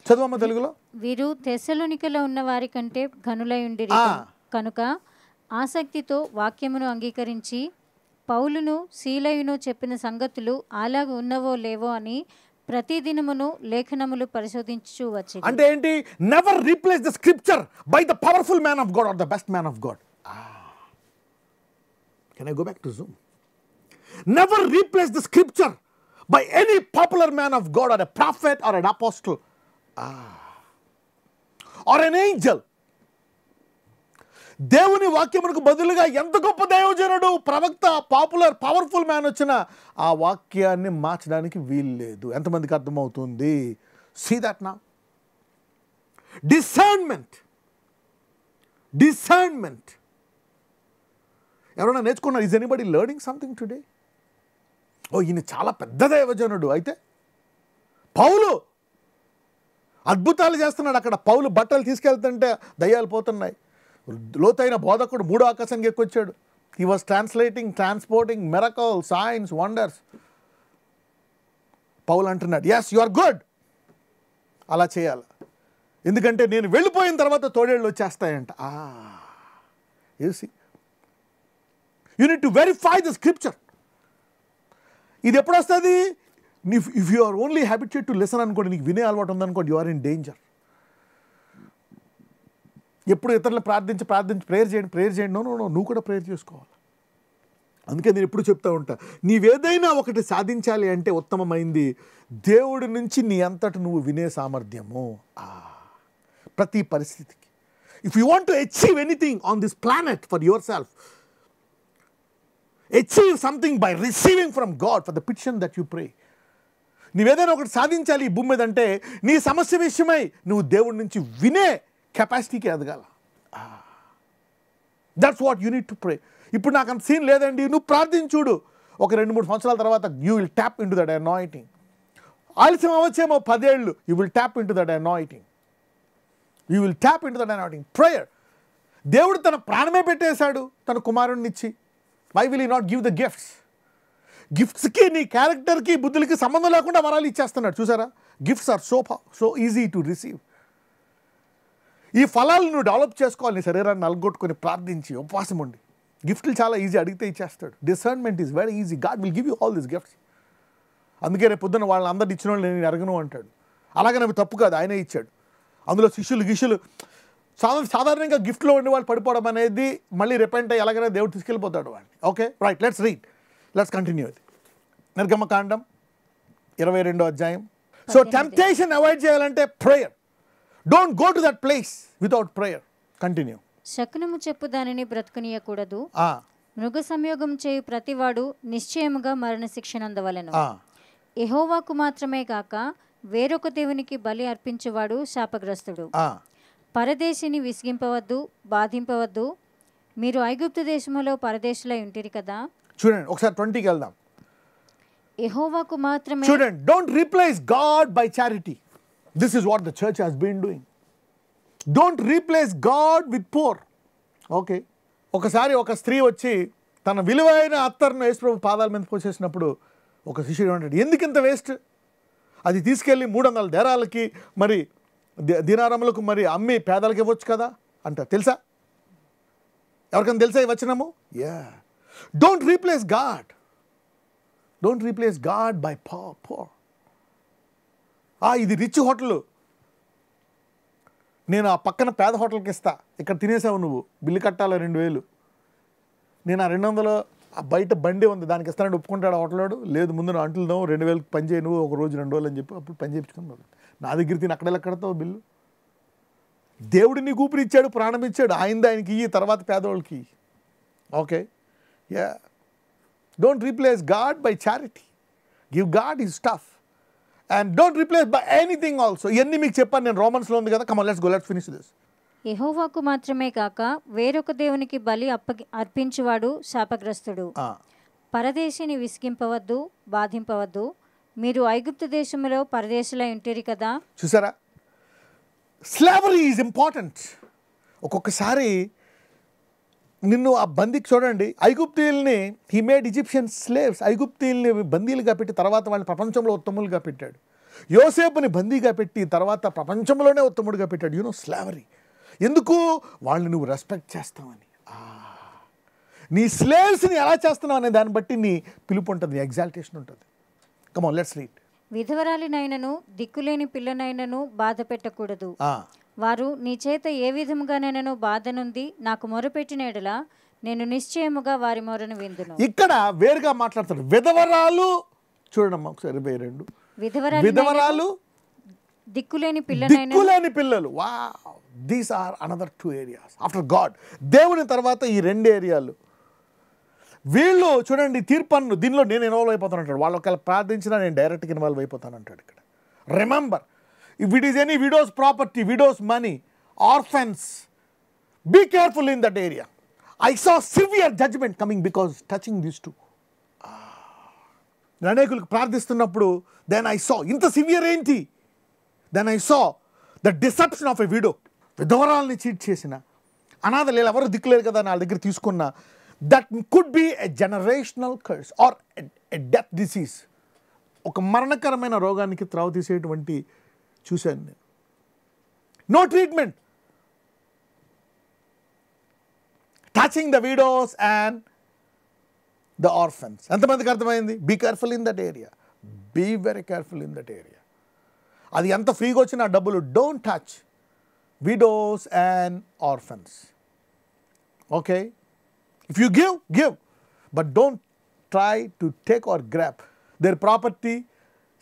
S1: చదవమ్మ తెలుగులో.
S2: వీరు తెస్సలోనికలో ఉన్న వారి కంటే ఘనులై ఉండిరి కనుక ఆసక్తితో వాక్యమును అంగీకరించి పౌలును శీలయును చెప్పిన సంగతులు అలాగ ఉన్నవో లేవో అని ప్రతిదినమును లేఖనములు పరిశోధించు వచ్చి.
S1: అంటే ఏంటి? Never replace the scripture by the powerful man of God or the best man of God. Can I go back to Zoom? Never replace the scripture by any popular man of God or a prophet or an apostle or an angel. దేవుని వాక్యమునకు బదులుగా ఎంత గొప్ప దైవజనుడు, ప్రవక్త, popular, powerful man వచ్చినా ఆ వాక్యాన్ని మార్చడానికి వీలు లేదు. ఎంతమందికి అర్థమవుతుంది? సీ దట్ నా డిసర్న్మెంట్. ఎవరైనా నేర్చుకున్నారు? Is anybody learning something today? ఓ ఈయన చాలా పెద్ద దైవజనుడు. అయితే పౌలు అద్భుతాలు చేస్తున్నాడు అక్కడ. పౌలు బట్టలు తీసుకెళ్తుంటే దయ్యాలు పోతున్నాయి. లోతైన బోధకుడు 3వ ఆకాశానికి ఎక్కొచ్చాడు. He was transporting miracle, signs, wonders. Paulu అంటున్నాడు, ఎస్ యు ఆర్ గుడ్, అలా చేయాలి. ఎందుకంటే నేను వెళ్ళిపోయిన తర్వాత తోడేళ్ళు వచ్చేస్తాయంట. You see, you need to verify the scripture. ఇది ఎప్పుడు వస్తుంది? If you are only habituated to listen అనుకోండి, నీకు వినే అలవాటు ఉందనుకోండి, యు ఆర్ ఇన్ డేంజర్. ఎప్పుడు ఇతరులు ప్రార్థించి ప్రేయర్ చేయండి. నో, నువ్వు కూడా ప్రేయర్ చేసుకోవాలి. అందుకే నేను ఎప్పుడు చెప్తా ఉంటా, నీవేదైనా ఒకటి సాధించాలి అంటే ఉత్తమమైంది దేవుడి నుంచి నీ అంతట నువ్వు వినే సామర్థ్యము. ప్రతి పరిస్థితికి. If you want to achieve anything on this planet for your self, achieve something by receiving from God for the petition that you pray. నీవేదైనా ఒకటి సాధించాలి ఈ భూమి మీద అంటే నీ సమస్య విషయమై నువ్వు దేవుడి నుంచి వినే కెపాసిటీకి ఎదగాల. That's what you need to pray. ఇప్పుడు నాకు అంత సీన్ లేదండి, నువ్వు ప్రార్థించుడు. ఒక 2-3 సంవత్సరాల తర్వాత you will tap in to that anointing. ఆలస్యం అవ్వచ్చేమో 10 ఏళ్ళు, you will tap in to that anointing. Prayer. దేవుడు తన ప్రాణమే పెట్టేశాడు తన కుమారుణ్ణి ఇచ్చి. Why will he not give the gifts? గిఫ్ట్స్కి నీ క్యారెక్టర్కి బుద్ధులకి సంబంధం లేకుండా వరాలు ఇచ్చేస్తున్నాడు. చూసారా? Gifts are so easy to receive. ఈ ఫలాలు నువ్వు డెవలప్ చేసుకోవాలి. నీ శరీరాన్ని నలగొట్టుకొని ప్రార్థించి ఉపవాసం ఉండి. గిఫ్ట్లు చాలా ఈజీ, అడిగితే ఇచ్చేస్తాడు. Discernment is very easy. God will give you all these gifts. అందుకే రేపు పొద్దున్న వాళ్ళందరూ ఇచ్చిన వాళ్ళు నేను అడగను అంటాడు. అలాగే నాకు తప్పు కాదు, ఆయనే ఇచ్చాడు. అందులో గిషులు సాధారణంగా గిఫ్ట్లో ఉండి వాళ్ళు పడిపోవడం అనేది మళ్ళీ రిపెంట్ అయ్యి ఎలాగైనా దేవుడు తీసుకెళ్ళిపోతాడు వాళ్ళని. Okay right, let's continue. నిర్గమకాండం 22వ అధ్యాయం. సో టెంప్టేషన్ అవాయిడ్ చేయాలంటే prayer. Don't go to that place without prayer. Continue.
S2: శకునము చెప్పు దానిని బ్రతుకునీయకూడదు. మృగ సంయోగం చేయు ప్రతివాడు నిశ్చయముగా మరణశిక్షనందవలెను. యెహోవాకు మాత్రమే కాక వేరొక దేవునికి బలి అర్పించువాడు శాపగ్రస్తుడు. పరదేశిని విసిగింపవద్దు, బాధింపవద్దు. మీరు ఐగుప్తు దేశములో పరదేశులై ఉంటిరి కదా.
S1: చూడండి ఒకసారి 20కి వెళ్దాం.
S2: యెహోవాకు మాత్రమే.
S1: చూడండి, don't replace God by charity. This is what the church has been doing. Don't replace God with poor. Okay, ఒకసారి ఒక స్త్రీ వచ్చి తన విలువైన అత్తర్ను యేసుప్రభు పాదాల మీద పోసేసినప్పుడు ఒక శిష్యుడు అంటాడు, ఎందుకు ఇంత వేస్ట్? అది తీసుకెళ్ళి 300 దేరాలకి మరి దినారములకు మరి అమ్మి పేదలకు ఇవ్వచ్చు కదా అంట. తెలుసా? ఎవరికైనా తెలుసా ఈ వచనము? Don't replace God by poor. ఇది రిచ్ హోటల్, నేను ఆ పక్కన పేద హోటల్కి ఇస్తా, ఇక్కడ తినేసావు నువ్వు, బిల్లు కట్టాలి 2000, నేను ఆ 200 ఆ బయట బండి ఉంది దానికి ఇస్తానంటే ఒప్పుకుంటాడు హోటల్లోడు. లేదు, ముందు నా అంటులు నువ్వు 2000కి పని చేయి, నువ్వు ఒక రోజు 2 రోజులు అని చెప్పి అప్పుడు పని చేయించుకున్నావు. నా దగ్గర తిని అక్కడ కడతావు బిల్లు. దేవుడు నీకు ఊపిరి ఇచ్చాడు, ప్రాణం ఇచ్చాడు, ఆయనకి ఇయ్యి, తర్వాత పేదవాళ్ళకి. Okay, don't replace God by charity. Give God his stuff and don't replace by anything also. ఇవన్నీ మీకు చెప్పాను నేను, రోమన్స్లో ఉంది కదా. Come on, let's finish this.
S2: యెహోవాకు మాత్రమే కాక వేరొక దేవునికి బలి అర్పించువాడు శాపగ్రస్తుడు. పరదేశిని విసిగింపవద్దు, బాధింపవద్దు. మీరు ఐగుప్తు దేశములో పరదేశులై ఉంటిరి కదా.
S1: చూసారా? Slavery is important. ఒక్కొక్కసారి నిన్ను ఆ బందీకి చూడండి, ఐగుప్తీయుల్ని హీ మేడ్ ఈజిప్షియన్ స్లేవ్స్, ఐగుప్తీయుల్ని బందీలుగా పెట్టి తర్వాత వాళ్ళని ప్రపంచంలో ఉత్తములుగా పెట్టాడు. యోసేపుని బందీగా పెట్టి తర్వాత ప్రపంచంలోనే ఉత్తముడిగా పెట్టాడు. You know slavery. ఎందుకు? వాళ్ళని నువ్వు రెస్పెక్ట్ చేస్తావని. నీ స్లేవ్స్ని ఎలా చేస్తున్నావు అనే దాన్ని బట్టి నీ పిలుపు ఉంటుంది, నీ ఎగ్జాల్టేషన్ ఉంటుంది. Come on, let's read.
S2: విధవరాలినైనను దిక్కులేని పిల్లనైనను బాధ పెట్టకూడదు. వారు నీ చేత ఏ విధముగానైనను బాధనుంది నాకు మొరపెట్టిన ఎడల నేను నిశ్చయముగా వారి మొరను విందును.
S1: ఇక్కడ వేరుగా మాట్లాడతాడు. విధవరాలు చూడమ్మా ఒకసారి 22. విధవరాలు
S2: దిక్కులేని
S1: పిల్లలు. Wow, these are another 2 areas after God. దేవుని తర్వాత ఈ 2 ఏరియాలు. వీళ్ళు చూడండి, తీర్పన్ను దీనిలో నేను ఇన్వాల్వ్ అయిపోతాను అంటాడు. వాళ్ళు ఒకవేళ ప్రార్థించినా నేను డైరెక్ట్గా ఇన్వాల్వ్ అయిపోతాను అంటాడు ఇక్కడ. Remember, if it is any widow's property, widow's money, orphans, be careful in that area. I saw severe judgment coming because touching these two. అనేకులకు ప్రార్థిస్తున్నప్పుడు then I saw, ఇంత సివియర్ ఏంటి? then I saw the deception of a widow. విధవరాల్ని cheat చేసిన, అనాథలు ఎవరు దిక్కులేరు కదా నా దగ్గర తీసుకున్న, that could be a generational curse or a death disease. ఒక మరణకరమైన రోగానికి త్రావ తీసేటువంటి చూశాను నేను. No treatment. Touching the widows and the orphans. ఎంతమందికి అర్థమైంది? Be careful in that area. Be very careful in that area. అది ఎంత ఫ్రీగా వచ్చిన డబ్బులు, don't touch widows and orphans. Okay, if you give but don't try to take or grab their property.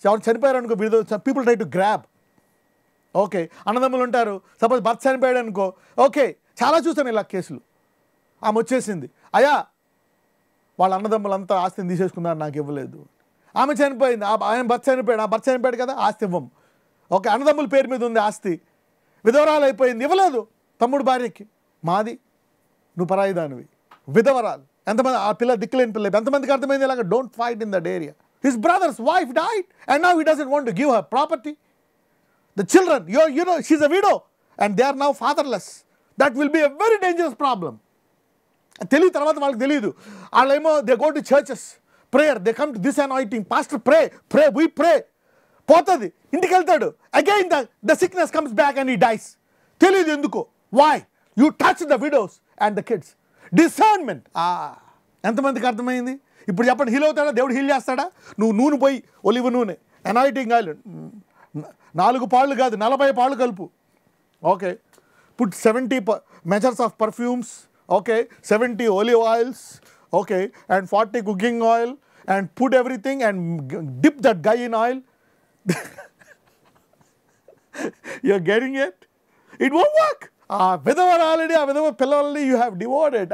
S1: ఎవరు చనిపోయారు అనుకో, people try to grab. Okay, అన్నదమ్ములు ఉంటారు, సపోజ్ భర్త చనిపోయాడు అనుకో, ఓకే, చాలా చూసాను ఇలా కేసులు. ఆమె వచ్చేసింది, అయ్యా వాళ్ళ అన్నదమ్ములంతా ఆస్తిని తీసేసుకున్నారు, నాకు ఇవ్వలేదు. ఆమె చనిపోయింది, ఆయన భర్త చనిపోయాడు కదా, ఆస్తి ఇవ్వం. ఓకే, అన్నదమ్ముల పేరు మీద ఉంది ఆస్తి, విధవరాలు అయిపోయింది, ఇవ్వలేదు తమ్ముడు భార్యకి. మాది, నువ్వు పరాయిదానివి, విధవరాలు. ఎంతమంది ఆ పిల్ల దిక్కులేని పిల్ల, ఎంతమందికి అర్థమైంది ఇలాగ? Don't fight in that area. His brother's wife died and now he doesn't want to give her property. The children, you know, she's a widow and they are now fatherless. That will be a very dangerous problem. తెలియదు, తర్వాత వాళ్ళకి తెలియదు. వాళ్ళేమో they go to churches, prayer, they come to this anointing, pastor pray we pray. పోతుంది, ఇంటికి వెళ్తాడు, again the sickness comes back and he dies. తెలియదు ఎందుకు. Why? You touch the widows and the kids. Discernment. ఎంతమందికి అర్థమైంది? ఇప్పుడు చెప్పండి, heal అవుతాడా దేవుడు? హీల్ చేస్తాడా? నువ్వు నూనె పోయి, ఒలివ నూనె, అనాయింటింగ్ ఆయిల్ 4 పాళ్ళు కాదు 40 పాళ్ళు కలుపు. Okay, put 70 measures of perfumes. Okay, 70 olive oils. Okay, and 40 cooking oil, and put everything and dip that guy in oil. You're getting it? It won't work. Vidhavar already, vidhavar pillalni you have devoted.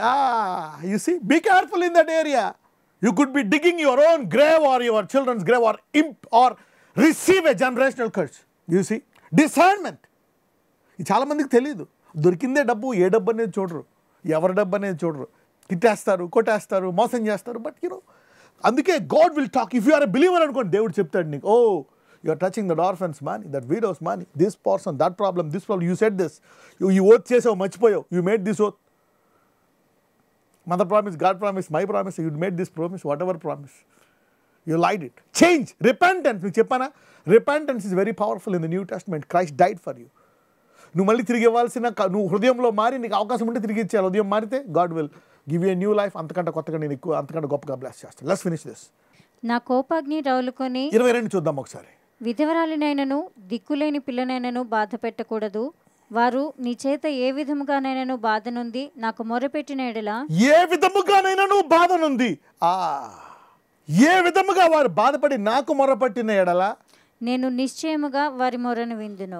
S1: You see, be careful in that area. You could be digging your own grave or your children's grave or receive a generational curse. You see, discernment. ఇది చాలామందికి తెలియదు. దొరికిందే డబ్బు, ఏ డబ్బు అనేది చూడరు, ఎవరి డబ్బు అనేది చూడరు, తిట్టేస్తారు, కొట్టేస్తారు, మోసం చేస్తారు. బట్ అందుకే God will talk. If you are a believer అనుకోండి, దేవుడు చెప్తాడు నీకు, oh you are touching that orphans money, that widows money, this person, that problem, you said this, you oath చేసావు, మర్చిపోయావు, you made this oath. Mother promise, God promise, my promise, you made this promise, what ever promise, you lied it. Change, repentance. మీకు చెప్పానా, repentance is very powerful in the New Testament. Christ died for you. నువ్వు మళ్ళీ తిరిగి ఇవ్వాల్సిన, నువ్వు హృదయంలో మారి నీకు అవకాశం ఉంటే తిరిగి ఇచ్చేయాలి. హృదయం మారితే God will give you a new life. అంతకంటే కొత్తగా నేను ఎక్కువ, అంతకంటే గొప్పగా బ్లెస్ చేస్తాను. Let's finish this.
S2: నా కోపాగ్ని రౌలుకొని
S1: 22 చూద్దాం ఒకసారి.
S2: విధవరాలినైనను దిక్కులేని పిల్లనైనను బాధ పెట్టకూడదు. వారు నీ చేత ఏ విధముగానైనను బాధనుంది నాకు మొరపెట్టిన ఎడల,
S1: ఏ విధముగానైనను బాధనుంది, ఏ విధముగా వారు బాధపడి నాకు మొరపట్టిన ఎడల
S2: నేను నిశ్చయముగా వారి మొరను విందును.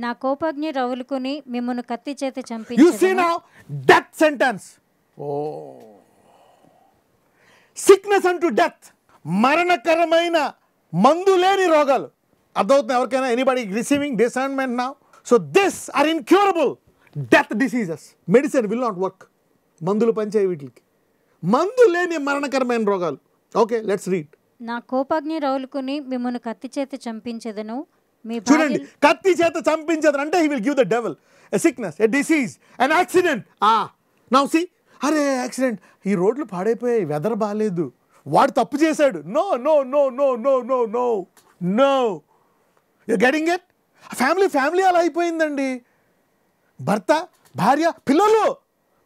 S2: నా కోపాగ్ని రవులుకొని మిమ్మును కత్తి చేత చంపించెదను.
S1: You see now, death sentence. Sickness unto death. మరణకరమైన మందు లేని రోగాలు. అర్థమవుతుంది ఎవరికైనా? Anybody receiving discernment now? So this are incurable death diseases. Medicine will not work. మందులు పనిచేయ వీటికి. మందు లేని మరణకరమైన రోగాలు. Okay, let's read.
S2: నా కోపాగ్ని రౌలుకొని మిమ్మును కత్తి చేత చంపించెదను, మీ
S1: చూడండి, కత్తి చేత చంపించదు అంటే he will give the devil a sickness, a disease, an accident. Now see, అరే యాక్సిడెంట్, ఈ రోడ్లు పాడైపోయాయి, వెదర్ బాగాలేదు, వాడు తప్పు చేశాడు. No no no no no no no no, you getting it? Family అలా అయిపోయిందండి. భర్త, భార్య, పిల్లలు.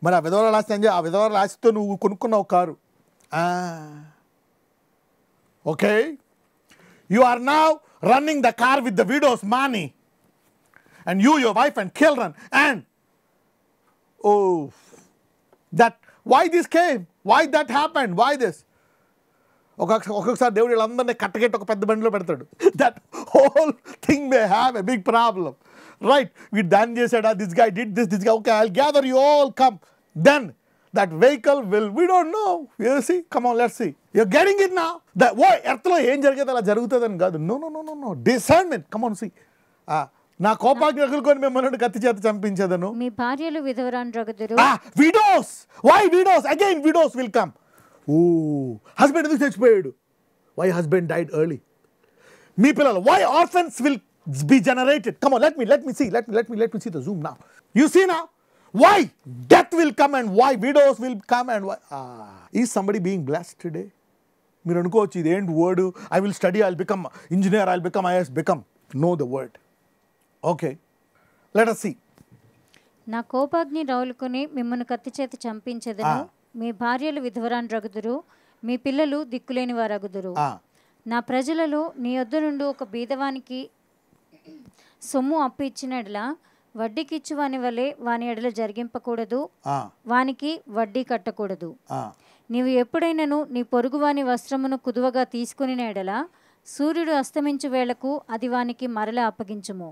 S1: మరి ఆ విధవరాలు ఆస్తి, ఆ విధవరాలు ఆస్తితో నువ్వు కొనుక్కున్నావు car. Okay, you are now running the car with the widow's money, and you, your wife and children, and that, why this came, why that happened, why this? ఒక్కొక్కసారి దేవుడు వీళ్ళందరినీ కట్టగట్టి ఒక పెద్ద బండిలో పెడతాడు. That whole thing may have a big problem, right? వీడు దాన్ని చేశాడా, this guy did this guy, okay, I'll gather you all, come. Then that vehicle will, we don't know, you see, come on, let's see, you're getting it now. That why ఎర్త్లో ఏం జరిగేది అలా జరుగుతుందని కాదు. No no no no no, discernment, come on, see. నా కోపాగ్ని రగులుకొని మిమ్మల్ని కత్తి చేత చంపించేదను.
S2: మీ భార్యలు విధవరాండ్రగుదురు.
S1: Widows, why widows? Again widows will come. Husband ఎందుకు చచ్చిపోయాడు? Why husband died early. మీ పిల్లలు, why orphans will be generated. Come on, let me see, let me see the zoom now. You see now, why death will come and why widows will come and why. Is somebody being blessed today? మీరు అనుకోవచ్చు ఇది ఏంటి word, I will study, I will become engineer, I will become is, become. Know the word. Okay, let us see.
S2: నా కోపాగ్ని రగులుకొని మిమ్మల్ని కత్తి చేత చంపించెదను. మీ భార్యలు విధవరాండ్రగుదురు, మీ పిల్లలు దిక్కులేని వారగుదురు. నా ప్రజలలో నీ యొద్ద నుండి ఒక బీదవానికి సొమ్ము అప్పు ఇచ్చినట్లా వడ్డీకి ఇచ్చు వాని వలె వాని ఎడల జరిగింపకూడదు, వానికి వడ్డీ కట్టకూడదు. నీవు ఎప్పుడైనాను నీ పొరుగువాని వస్త్రమును కుదువగా తీసుకుని ఎడల సూర్యుడు అస్తమించు వేళకు అది వానికి మరల అప్పగించుము.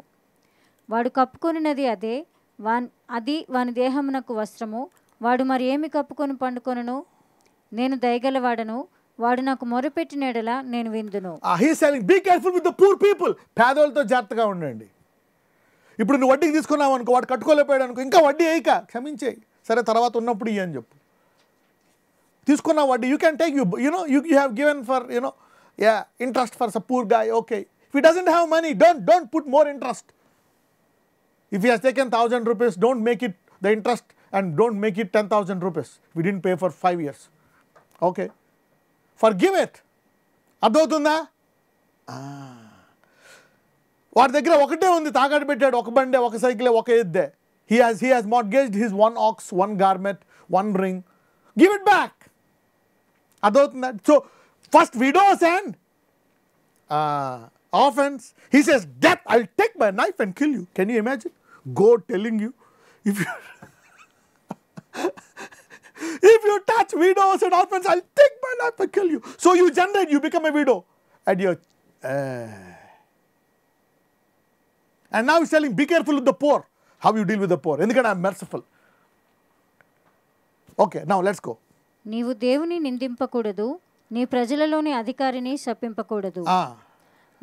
S2: వాడు కప్పుకొనినది అదే, అది వాని దేహమునకు వస్త్రము. వాడు మరి ఏమి కప్పుకొని పండుకొనను? నేను దయగలవాడను, వాడు నాకు మొరపెట్టిన ఎడల నేను విందును.
S1: He is saying, be careful with the poor people. పేదవాళ్ళతో జాగ్రత్తగా ఉండండి. ఇప్పుడు నువ్వు వడ్డీకి తీసుకున్నావు అనుకో, వాడు కట్టుకోలేకపోయాడు అనుకో, ఇంకా వడ్డీ వేయక క్షమించేయి, సరే తర్వాత ఉన్నప్పుడు ఇయ్యి అని చెప్పు. తీసుకున్న వడ్డీ you can take, you have given for interest for some poor guy. Okay, if he doesn't have money, don't put more interest. If he has taken 1000 rupees, don't make it the interest and don't make it 10,000 rupees. We didn't pay for 5 years. Okay, forgive it. అర్థమవుతుందా? వాడి దగ్గర ఒకటే ఉంది, తాకట్టు పెట్టాడు, ఒక బండే, ఒక సైకిలే, ఒక ఎద్దే. He has mortgaged his 1 ox, 1 garment, 1 ring. Give it back. అర్థమవుతుందా? So first widows and orphans. He says, death, I'll take my knife and kill you. Can you imagine God telling you, if you touch widows and orphans, I'll take my knife and kill you. So you generate, you become a widow, and you're and now he's telling, be careful with the poor. How you deal with the poor? ఎందుకంటే I'm merciful. Okay, now let's go.
S2: నీవు దేవుని నిందింపకూడదు, నీ ప్రజలలోని అధికారిని శపింపకూడదు.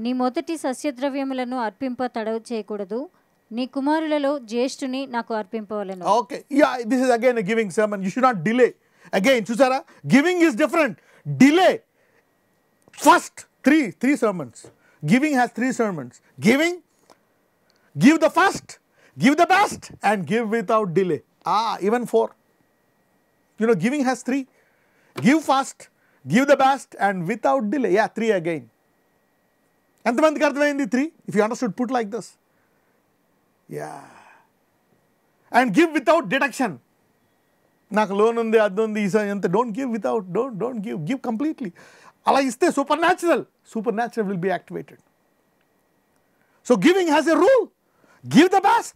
S2: నీ మొదటి సస్యద్రవ్యములను అర్పింప తడవు చేయకూడదు, నీ కుమారులలో జ్యేష్ఠుని నాకు అర్పింపవలెను.
S1: Okay, yeah, this is again a giving sermon. You should not delay. Again, చూసారా, giving is different. Delay. First, three sermons. Giving has 3 sermons. Giving, give the first, give the best, and give without delay. Even 4. You know, giving has 3. Give first, give the best, and without delay. Yeah, 3 again. ఎంతమందికి అర్థమైంది 3? If you understood, put like this. Yeah. And give without deduction. నాకు loan ఉంది, అది ఉంది, ఈసారి ఎంత. Don't give without, don't give completely. అలా ఇస్తే supernatural will be activated. So giving has a rule. Give the best,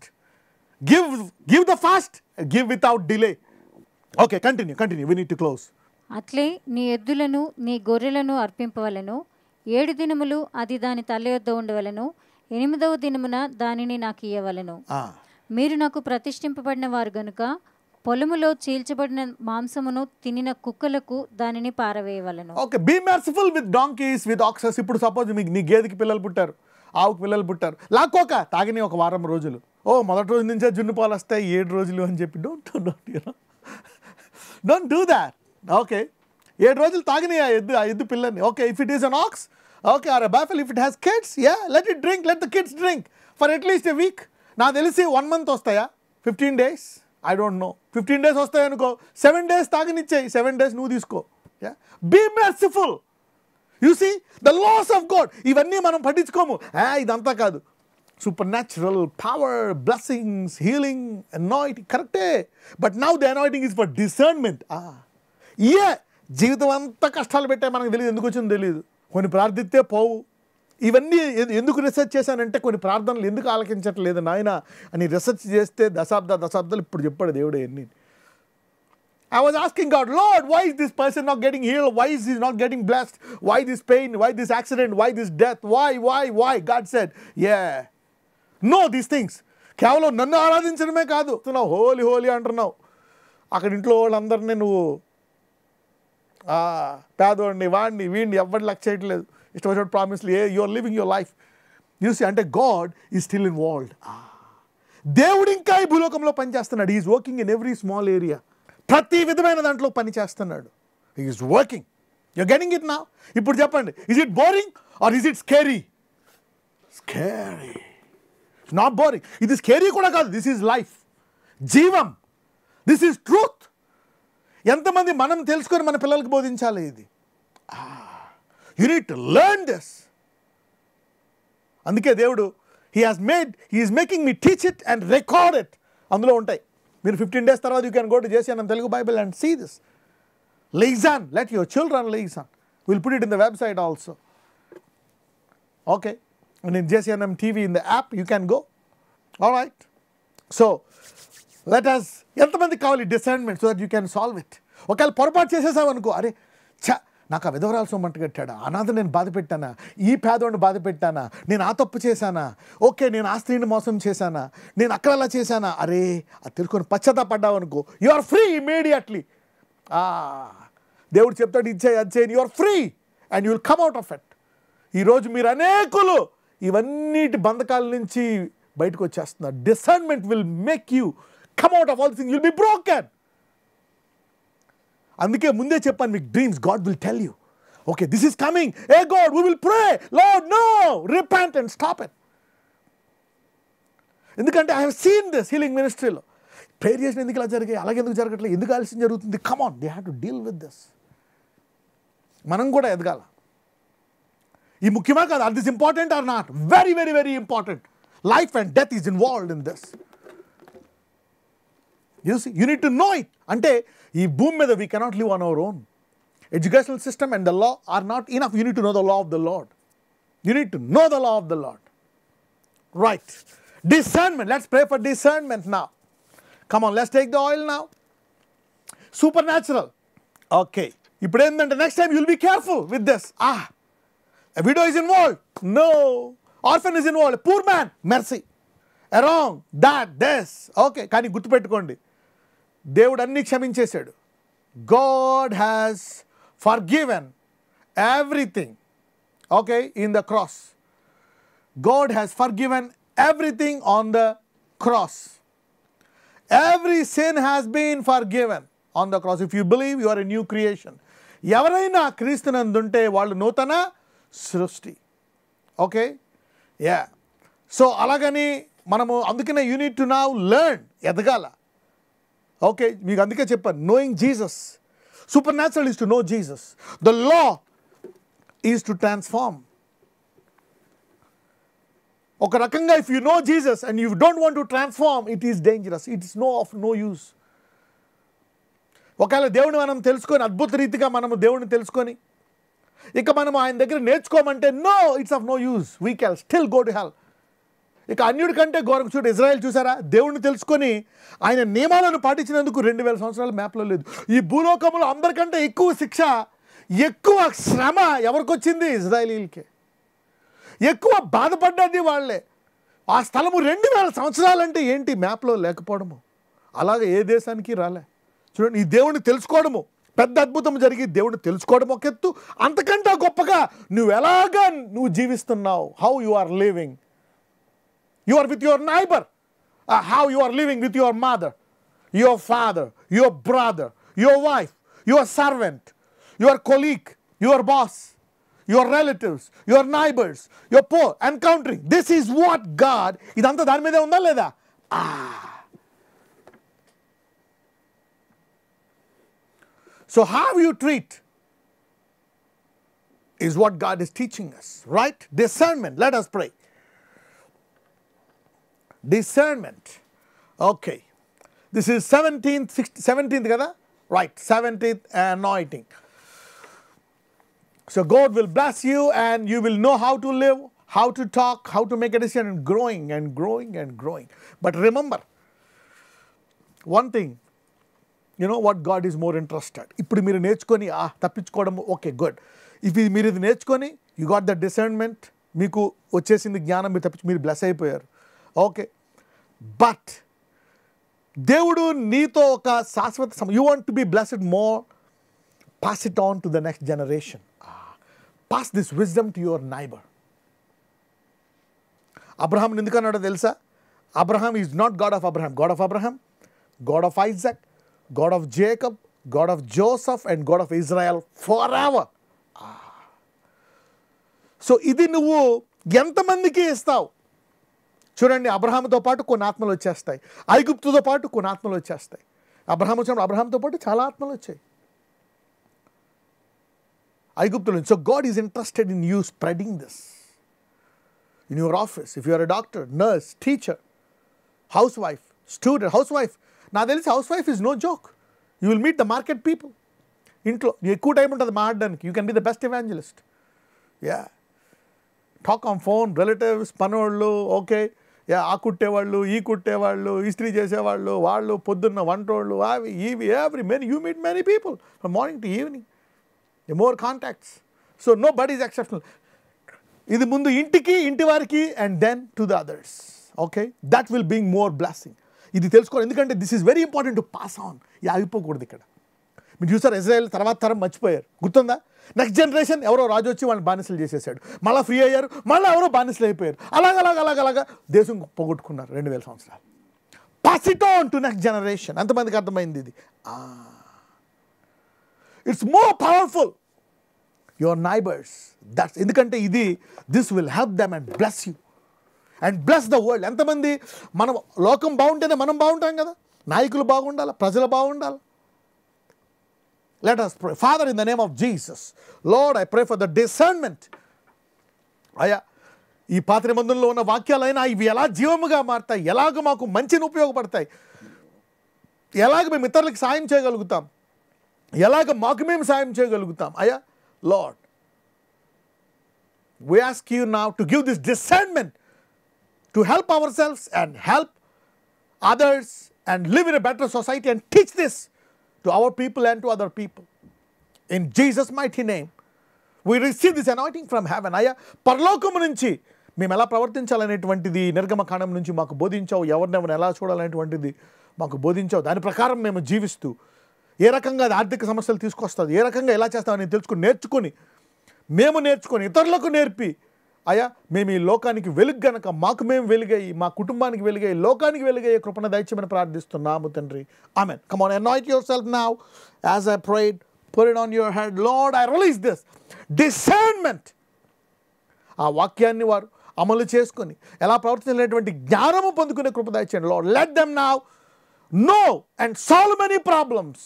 S1: give the first, give without delay. Okay, continue, we need to close.
S2: అట్లే నీ ఎద్దులను నీ గొర్రెలను అర్పింపవలెను. 7 దినములు అది దాని తల్లి యొద్ద ఉండవలెను, 8వ దినమున దానిని నాకు ఇయ్యవలెను. మీరు నాకు ప్రతిష్ఠింపబడిన వారు గనుక పొలములో చీల్చబడిన మాంసమును తినిన కుక్కలకు దానిని పారవేయవలెను.
S1: Okay, be merciful with donkeys, with oxes. ఇప్పుడు సపోజ్ మీకు నీ గేదెకి పిల్లలు పుట్టారు, ఆవుకు పిల్లలు పుట్టారు, లాక్కోక తాగిని ఒక వారం రోజులు, మొదటి రోజు నుంచే జున్ను పాలు వస్తాయి 7 రోజులు అని చెప్పి డోంట్ డూ దాట్. ఓకే, 7 రోజులు తాగినాయి ఆ ఎద్దు పిల్లని. Okay, if it is an aux, Okay, or a buffalo, if it has kids, yeah, let it drink, let the kids drink for at least a week. నాకు తెలిసి 1 month వస్తాయా, 15 days, I don't know. 15 days వస్తాయి అనుకో, 7 days తాగనిచ్చేయి, 7 days నువ్వు తీసుకో. Yeah, be merciful. You see, the laws of God, ఇవన్నీ మనం పట్టించుకోము. ఇదంతా కాదు. Supernatural power, blessings, healing, anointing, కరెక్టే. But now the anointing is for discernment. జీవితం అంతా కష్టాలు పెట్టే మనకు తెలియదు, ఎందుకు వచ్చిందో తెలియదు. కొన్ని ప్రార్థిస్తే పోవు. ఇవన్నీ ఎందుకు రీసెర్చ్ చేశానంటే, కొన్ని ప్రార్థనలు ఎందుకు ఆలకించట్లేదు నాయన అని రీసెర్చ్ చేస్తే దశాబ్దాలు ఇప్పుడు చెప్పాడు దేవుడు ఎన్ని. I was asking God, Lord, why is this person not getting healed? Why is he not getting blessed? Why this pain? Why this accident? Why this death? Why? God said, know these things. కేవలం నన్ను ఆరాధించడమే కాదు, హోలీ అంటున్నావు. అక్కడ ఇంట్లో వాళ్ళందరినీ నువ్వు పేదవాడిని, వాడిని, వీడిని ఎవరిని లెక్క చేయట్లేదు. ఇష్టం వచ్చినట్టు ప్రామిస్లు, you are living your life. చూసి అంటే గాడ్ ఈజ్ స్టిల్ ఇన్వాల్వ్డ్. దేవుడు ఇంకా ఈ భూలోకంలో పనిచేస్తున్నాడు. Is working in every small area. ప్రతి విధమైన దాంట్లో పని చేస్తున్నాడు. Is working. You are getting it now. ఇప్పుడు చెప్పండి, is it boring or is it scary? Scary. Not boring. ఇది స్కేరీ కూడా కాదు. దిస్ ఈజ్ లైఫ్, జీవం. This is truth. ఎంతమంది మనం తెలుసుకొని మన పిల్లలకు బోధించాలి ఇది. You need to learn this. అందుకే దేవుడు he is making me teach it and record it. అందులో ఉంటాయి. మీరు 15 days తర్వాత you can go to JCNM Telugu Bible and see this. Liaison, let your children liaison. We'll put it in the website also. Okay, and in JCNM TV in the app you can go. All right. So let us, ఎంతమంది కావాలి discernment so that you can solve it. ఒకవేళ పొరపాటు చేసేసావు అనుకో, అరే నాకు ఆ విధవరాలు సొమ్మంట కట్టాడా, అనాథ నేను బాధ పెట్టానా, ఈ పేదోడిని బాధ పెట్టానా, నేను ఆ తప్పు చేశానా, ఓకే నేను ఆ స్త్రీని మోసం చేశానా, నేను అక్కడ అలా చేశానా, అరే అది తెలుసుకొని పశ్చాత్తాపడ్డావు అనుకో, యు ఆర్ ఫ్రీ ఇమీడియట్లీ. దేవుడు చెప్తాడు ఇది చేయి అది చేయి, you are free and you will come out of it. ఈరోజు మీరు అనేకులు ఇవన్నిటి బంధకాల నుంచి బయటకు వచ్చేస్తున్నారు. Discernment will make you come out of all things. You will be broken. అందుకే ముందే చెప్పాను మీకు, dreams God will tell you, okay this is coming, a God we will pray, lord no, repent and stop it. ఎందుకంటే I have seen this healing మినిస్ట్రీలో. Prayer చేసిన ఎందుకు ఇలా జరిగాయి, అలాగే ఎందుకు జరగట్లేదు, ఎందుకు ఆలస్యం జరుగుతుంది, come on, they have to deal with this. మనం కూడా ఎదగాల. ఈ ముఖ్యమా కాదు, are this important or not? Very very very important. Life and death is involved in this. You need to know it. అంటే ఈ భూమి మీద we cannot live on our own. Educational system and the law are not enough. You need to know the law of the Lord. You need to know the law of the Lord. Right. Discernment. Let's pray for discernment now. Come on, let's take the oil now. Supernatural. Okay. ఇప్పుడు ఏంటంటే next time you'll be careful with this. A widow is involved. No. Orphan is involved. Poor man. Mercy. Wrong. That. This. Okay. కానీ గుర్తుపెట్టుకోండి, దేవుడు అన్ని క్షమించేశాడు. God has forgiven everything. Okay, in the cross. God has forgiven everything on the cross. Every sin has been forgiven on the cross. If you believe, you are a new creation. ఎవరైనా క్రీస్తునందుంటే వాళ్ళు నూతన సృష్టి. Okay, yeah. So అలాగని మనము అందుకనే you need to now learn, ఎదగాల. Okay, మీకు అందుకే చెప్పాను, knowing Jesus. Super natural is to know Jesus. The law is to transform. ఒక రకంగా if you know Jesus and you don't want to transform, it is dangerous. It is no use. ఒకవేళ దేవుని మనం తెలుసుకొని, అద్భుత రీతిగా మనము దేవుడిని తెలుసుకొని ఇక మనం ఆయన దగ్గర నేర్చుకోమంటే, no, it's of no use. We can still go to hell. ఇక అన్యుడి కంటే ఘోరం. చూడు, ఇజ్రాయెల్ చూసారా, దేవుడిని తెలుసుకొని ఆయన నియమాలను పాటించినందుకు 2000 సంవత్సరాల మ్యాప్లో లేదు. ఈ భూలోకంలో అందరికంటే ఎక్కువ శిక్ష, ఎక్కువ శ్రమ ఎవరికి వచ్చింది? ఇజ్రాయేలీలకే. ఎక్కువ బాధపడ్డది వాళ్ళే. ఆ స్థలము 2000 సంవత్సరాలంటే ఏంటి మ్యాప్లో లేకపోవడము. అలాగే ఏ దేశానికి రాలే. చూడండి, ఈ దేవుడిని తెలుసుకోవడము పెద్ద అద్భుతం జరిగి దేవుడిని తెలుసుకోవడం ఒక ఎత్తు, అంతకంటే గొప్పగా నువ్వు జీవిస్తున్నావు. How you are living. You are with your neighbor. How you are living with your mother, your father, your brother, your wife, your servant, your colleague, your boss, your relatives, your neighbors, your poor, encountering. This is what God, ఇదంతా దాని మీదే ఉందా లేదా? So how you treat is what God is teaching us, right? Discernment. Let us pray. Discernment. Okay. This is 17th kada? Right, 17th anointing. So God will bless you and you will know how to live, how to talk, how to make a decision, and growing and growing and growing. But remember, one thing, you know what God is more interested. ఇప్పుడు మీరు నేర్చుకొని తప్పించుకోవడం okay good. మీరు ఇది నేర్చుకొని you got the discernment, మీకు వచ్చేసింది జ్ఞానం, మీరు బ్లెస్ అయిపోయారు. ఓకే, బట్ దేవుడు నీతో ఒక శాశ్వత you want to be blessed more, pass it on to the next generation. Pass this wisdom to your neighbour. Abraham ఎందుకన్నాడో తెలుసా? Abraham is not God of Abraham, God of Abraham, God of Isaac, God of Jacob, God of Joseph, and God of Israel forever. So ఇది నువ్వు ఎంతమందికి ఇస్తావు? చూడండి, అబ్రహాంతో పాటు కొన్ని ఆత్మలు వచ్చేస్తాయి, ఐగుప్తుతో పాటు కొన్ని ఆత్మలు వచ్చేస్తాయి. అబ్రహాం వచ్చినప్పుడు అబ్రహాంతో పాటు చాలా ఆత్మలు వచ్చాయి ఐగుప్తుల నుంచి. So God is interested in you spreading this in your office. If you are a doctor, nurse, teacher, housewife, student, housewife. నాకు తెలిసి housewife is no joke. You will meet the market people. ఇంట్లో ఎక్కువ time ఉంటుంది మాట్లాడడానికి. You can be the best evangelist. Yeah, talk on phone, relatives, పనోళ్ళు, okay, yeah, ఆ కుట్టేవాళ్ళు, ఈ కుట్టేవాళ్ళు, ఇస్త్రీ చేసేవాళ్ళు, వాళ్ళు పొద్దున్న వంటోళ్ళు, అవి ఇవి, every many you meet many people from morning to evening. More contacts. So nobody is exceptional. ఇది ముందు ఇంటికి, ఇంటి వారికి, and then to the others. Okay, that will bring more blessing. ఇది తెలుసుకోవాలి, ఎందుకంటే this is very important to pass on. ఇది ఆగిపోకూడదు ఇక్కడ. మీరు చూసారు, ఇజ్రాయెల్ తర్వాత తరం మర్చిపోయారు, గుర్తుందా? నెక్స్ట్ జనరేషన్ ఎవరో రాజు వచ్చి వాళ్ళని బానిసలు చేసేసాడు, మళ్ళీ ఫ్రీ అయ్యారు, మళ్ళీ ఎవరో బానిసలు అయిపోయారు. అలాగలాగా దేశం పోగొట్టుకున్నారు 2000 సంవత్సరాలు. Pass it on to next generation. ఎంతమందికి అర్థమైంది ఇది? It's more powerful your neighbours. That's ఎందుకంటే ఇది this will help them and bless you and bless the world. ఎంతమంది, మనం లోకం బాగుంటేనే మనం బాగుంటాం కదా. నాయకులు బాగుండాలి, ప్రజలు బాగుండాలి. Let us pray. Father, in the name of Jesus, Lord, I pray for the discernment. అయ్యా, ఈ పాత నిబంధనలో ఉన్న వాక్యాలైనా ఇవి ఎలా జీవముగా మారుతాయి, ఎలాగ మాకు మంచిని ఉపయోగపడతాయి, ఎలాగ మేము ఇతరులకు సాయం చేయగలుగుతాం, ఎలాగ మాకు మేము సాయం చేయగలుగుతాం. అయ్యా, Lord, we ask you now to give this discernment to help ourselves and help others and live in a better society and teach this to our people and to other people. In Jesus' mighty name, we receive this anointing from heaven. అయ్యా, పరలోకము నుంచి మేము ఎలా ప్రవర్తించాలనేటువంటిది నిర్గమకాండం నుంచి మాకు బోధించావు. ఎవరినెవరిని ఎలా చూడాలనేటువంటిది మాకు బోధించావు. దాని ప్రకారం మేము జీవిస్తూ ఏ రకంగా అది ఆర్థిక సమస్యలు తీసుకొస్తుంది, ఏ రకంగా ఎలా చేస్తామని తెలుసుకుని నేర్చుకొని ఇతరులకు నేర్పి, అయ్యా, మేము ఈ లోకానికి వెలుగు గనక మాకు మేము వెలుగై, మా కుటుంబానికి వెలుగై, లోకానికి వెలుగై కృపణ దయచేయమని ప్రార్థిస్తున్నాము తండ్రి. Amen. Come on, anoint yourself now as I prayed. Put it on your head. Lord, I release this discernment. ఆ వాక్యాన్ని వారు అమలు చేసుకొని ఎలా ప్రవర్తించాలనేటువంటి జ్ఞానము పొందుకునే కృప దయచేయండి. Lord, let them now know and solve many problems.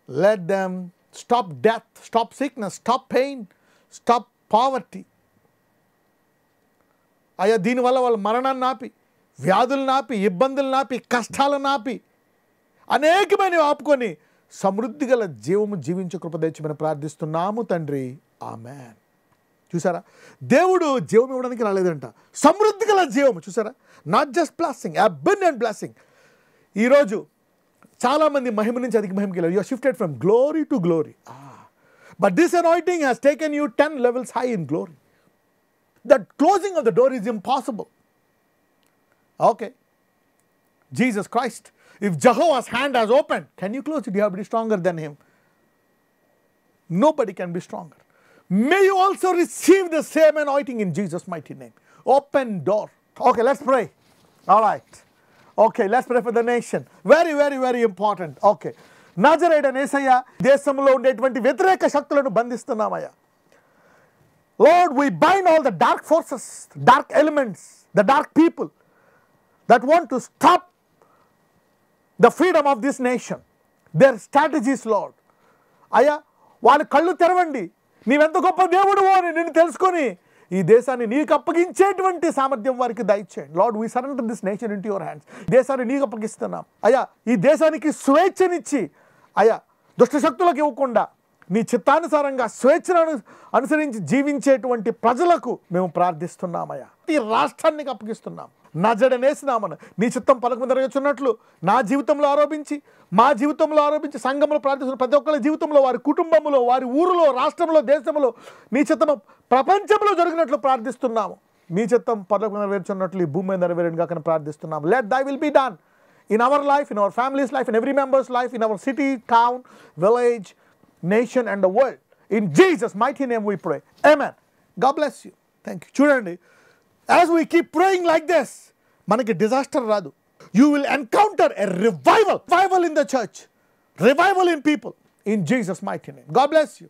S1: Let them stop death, stop sickness, stop pain, stop poverty. అయ్యా, దీనివల్ల వాళ్ళ మరణాన్ని ఆపి, వ్యాధులను ఆపి, ఇబ్బందులను ఆపి, కష్టాలను ఆపి, అనేకమైన ఆపుకొని సమృద్ధి గల జీవము జీవించే కృప దయచేయమని ప్రార్థిస్తున్నాము తండ్రి. ఆమేన్. చూసారా, దేవుడు జీవం ఇవ్వడానికి రాలేదంట, సమృద్ధి గల జీవము. చూసారా, not just blessing, abundant blessing. ఈరోజు చాలామంది మహిమ నుంచి అధిక మహిమకి వెళ్ళారు. You are shifted from glory to glory. But this anointing has taken you 10 levels high in glory. The closing of the door is impossible. Okay. Jesus Christ, if Jehovah's hand has opened, can you close it? You have to be stronger than him. Nobody can be stronger. May you also receive the same anointing in Jesus' mighty name. Open door. Okay, let's pray. All right. Okay, let's pray for the nation. Very, very, very important. Okay. నజరేయుడైన యేసయ్య, దేశంలో ఉండేటువంటి వ్యతిరేక శక్తులను బంధిస్తున్నామయ్యా. Lord, we bind all the dark forces, dark elements, the dark people that want to stop the freedom of this nation, their strategies, Lord. అయ్యా, వాళ్ళ కళ్ళు తెరవండి, నీవెంత గొప్ప దేవుడు అని నిన్ను తెలుసుకొని ఈ దేశాన్ని నీకు అప్పగించేటువంటి సామర్థ్యం వారికి దయచేయండి. Lord, we surrender this nation in to your hands. దేశాన్ని నీకు అప్పగిస్తున్నాం అయ్యా. ఈ దేశానికి స్వేచ్ఛనిచ్చి అయ్యా, దుష్టశక్తులకు ఇవ్వకుండా నీ చిత్తానుసారంగా స్వేచ్ఛను అనుసరించి జీవించేటువంటి ప్రజలకు మేము ప్రార్థిస్తున్నామయ్యా. ఈ రాష్ట్రానికి అప్పగిస్తున్నాం నజడనేసినామను. నీ చిత్తం పలకము జరగచున్నట్లు నా జీవితంలో ఆరోపించి, మా జీవితంలో ఆరోపించి, సంఘంలో ప్రార్థిస్తున్న ప్రతి ఒక్కరి జీవితంలో, వారి కుటుంబంలో, వారి ఊరిలో, రాష్ట్రంలో, దేశంలో నీ చిత్తం ప్రపంచంలో జరిగినట్లు ప్రార్థిస్తున్నాము. నీ చిత్తం పలకము నెరవేర్చున్నట్లు ఈ భూమి మీద నెరవేరును గాక ప్రార్థిస్తున్నాము. Let thy will be done in our life, in our family's life, in every member's life, in our city, town, village, nation and the world. In Jesus' mighty name we pray. Amen. God bless you. Thank you. Chudandi, as we keep praying like this, manaki disaster radu. You will encounter a revival in the church, revival in people, in Jesus' mighty name. God bless you.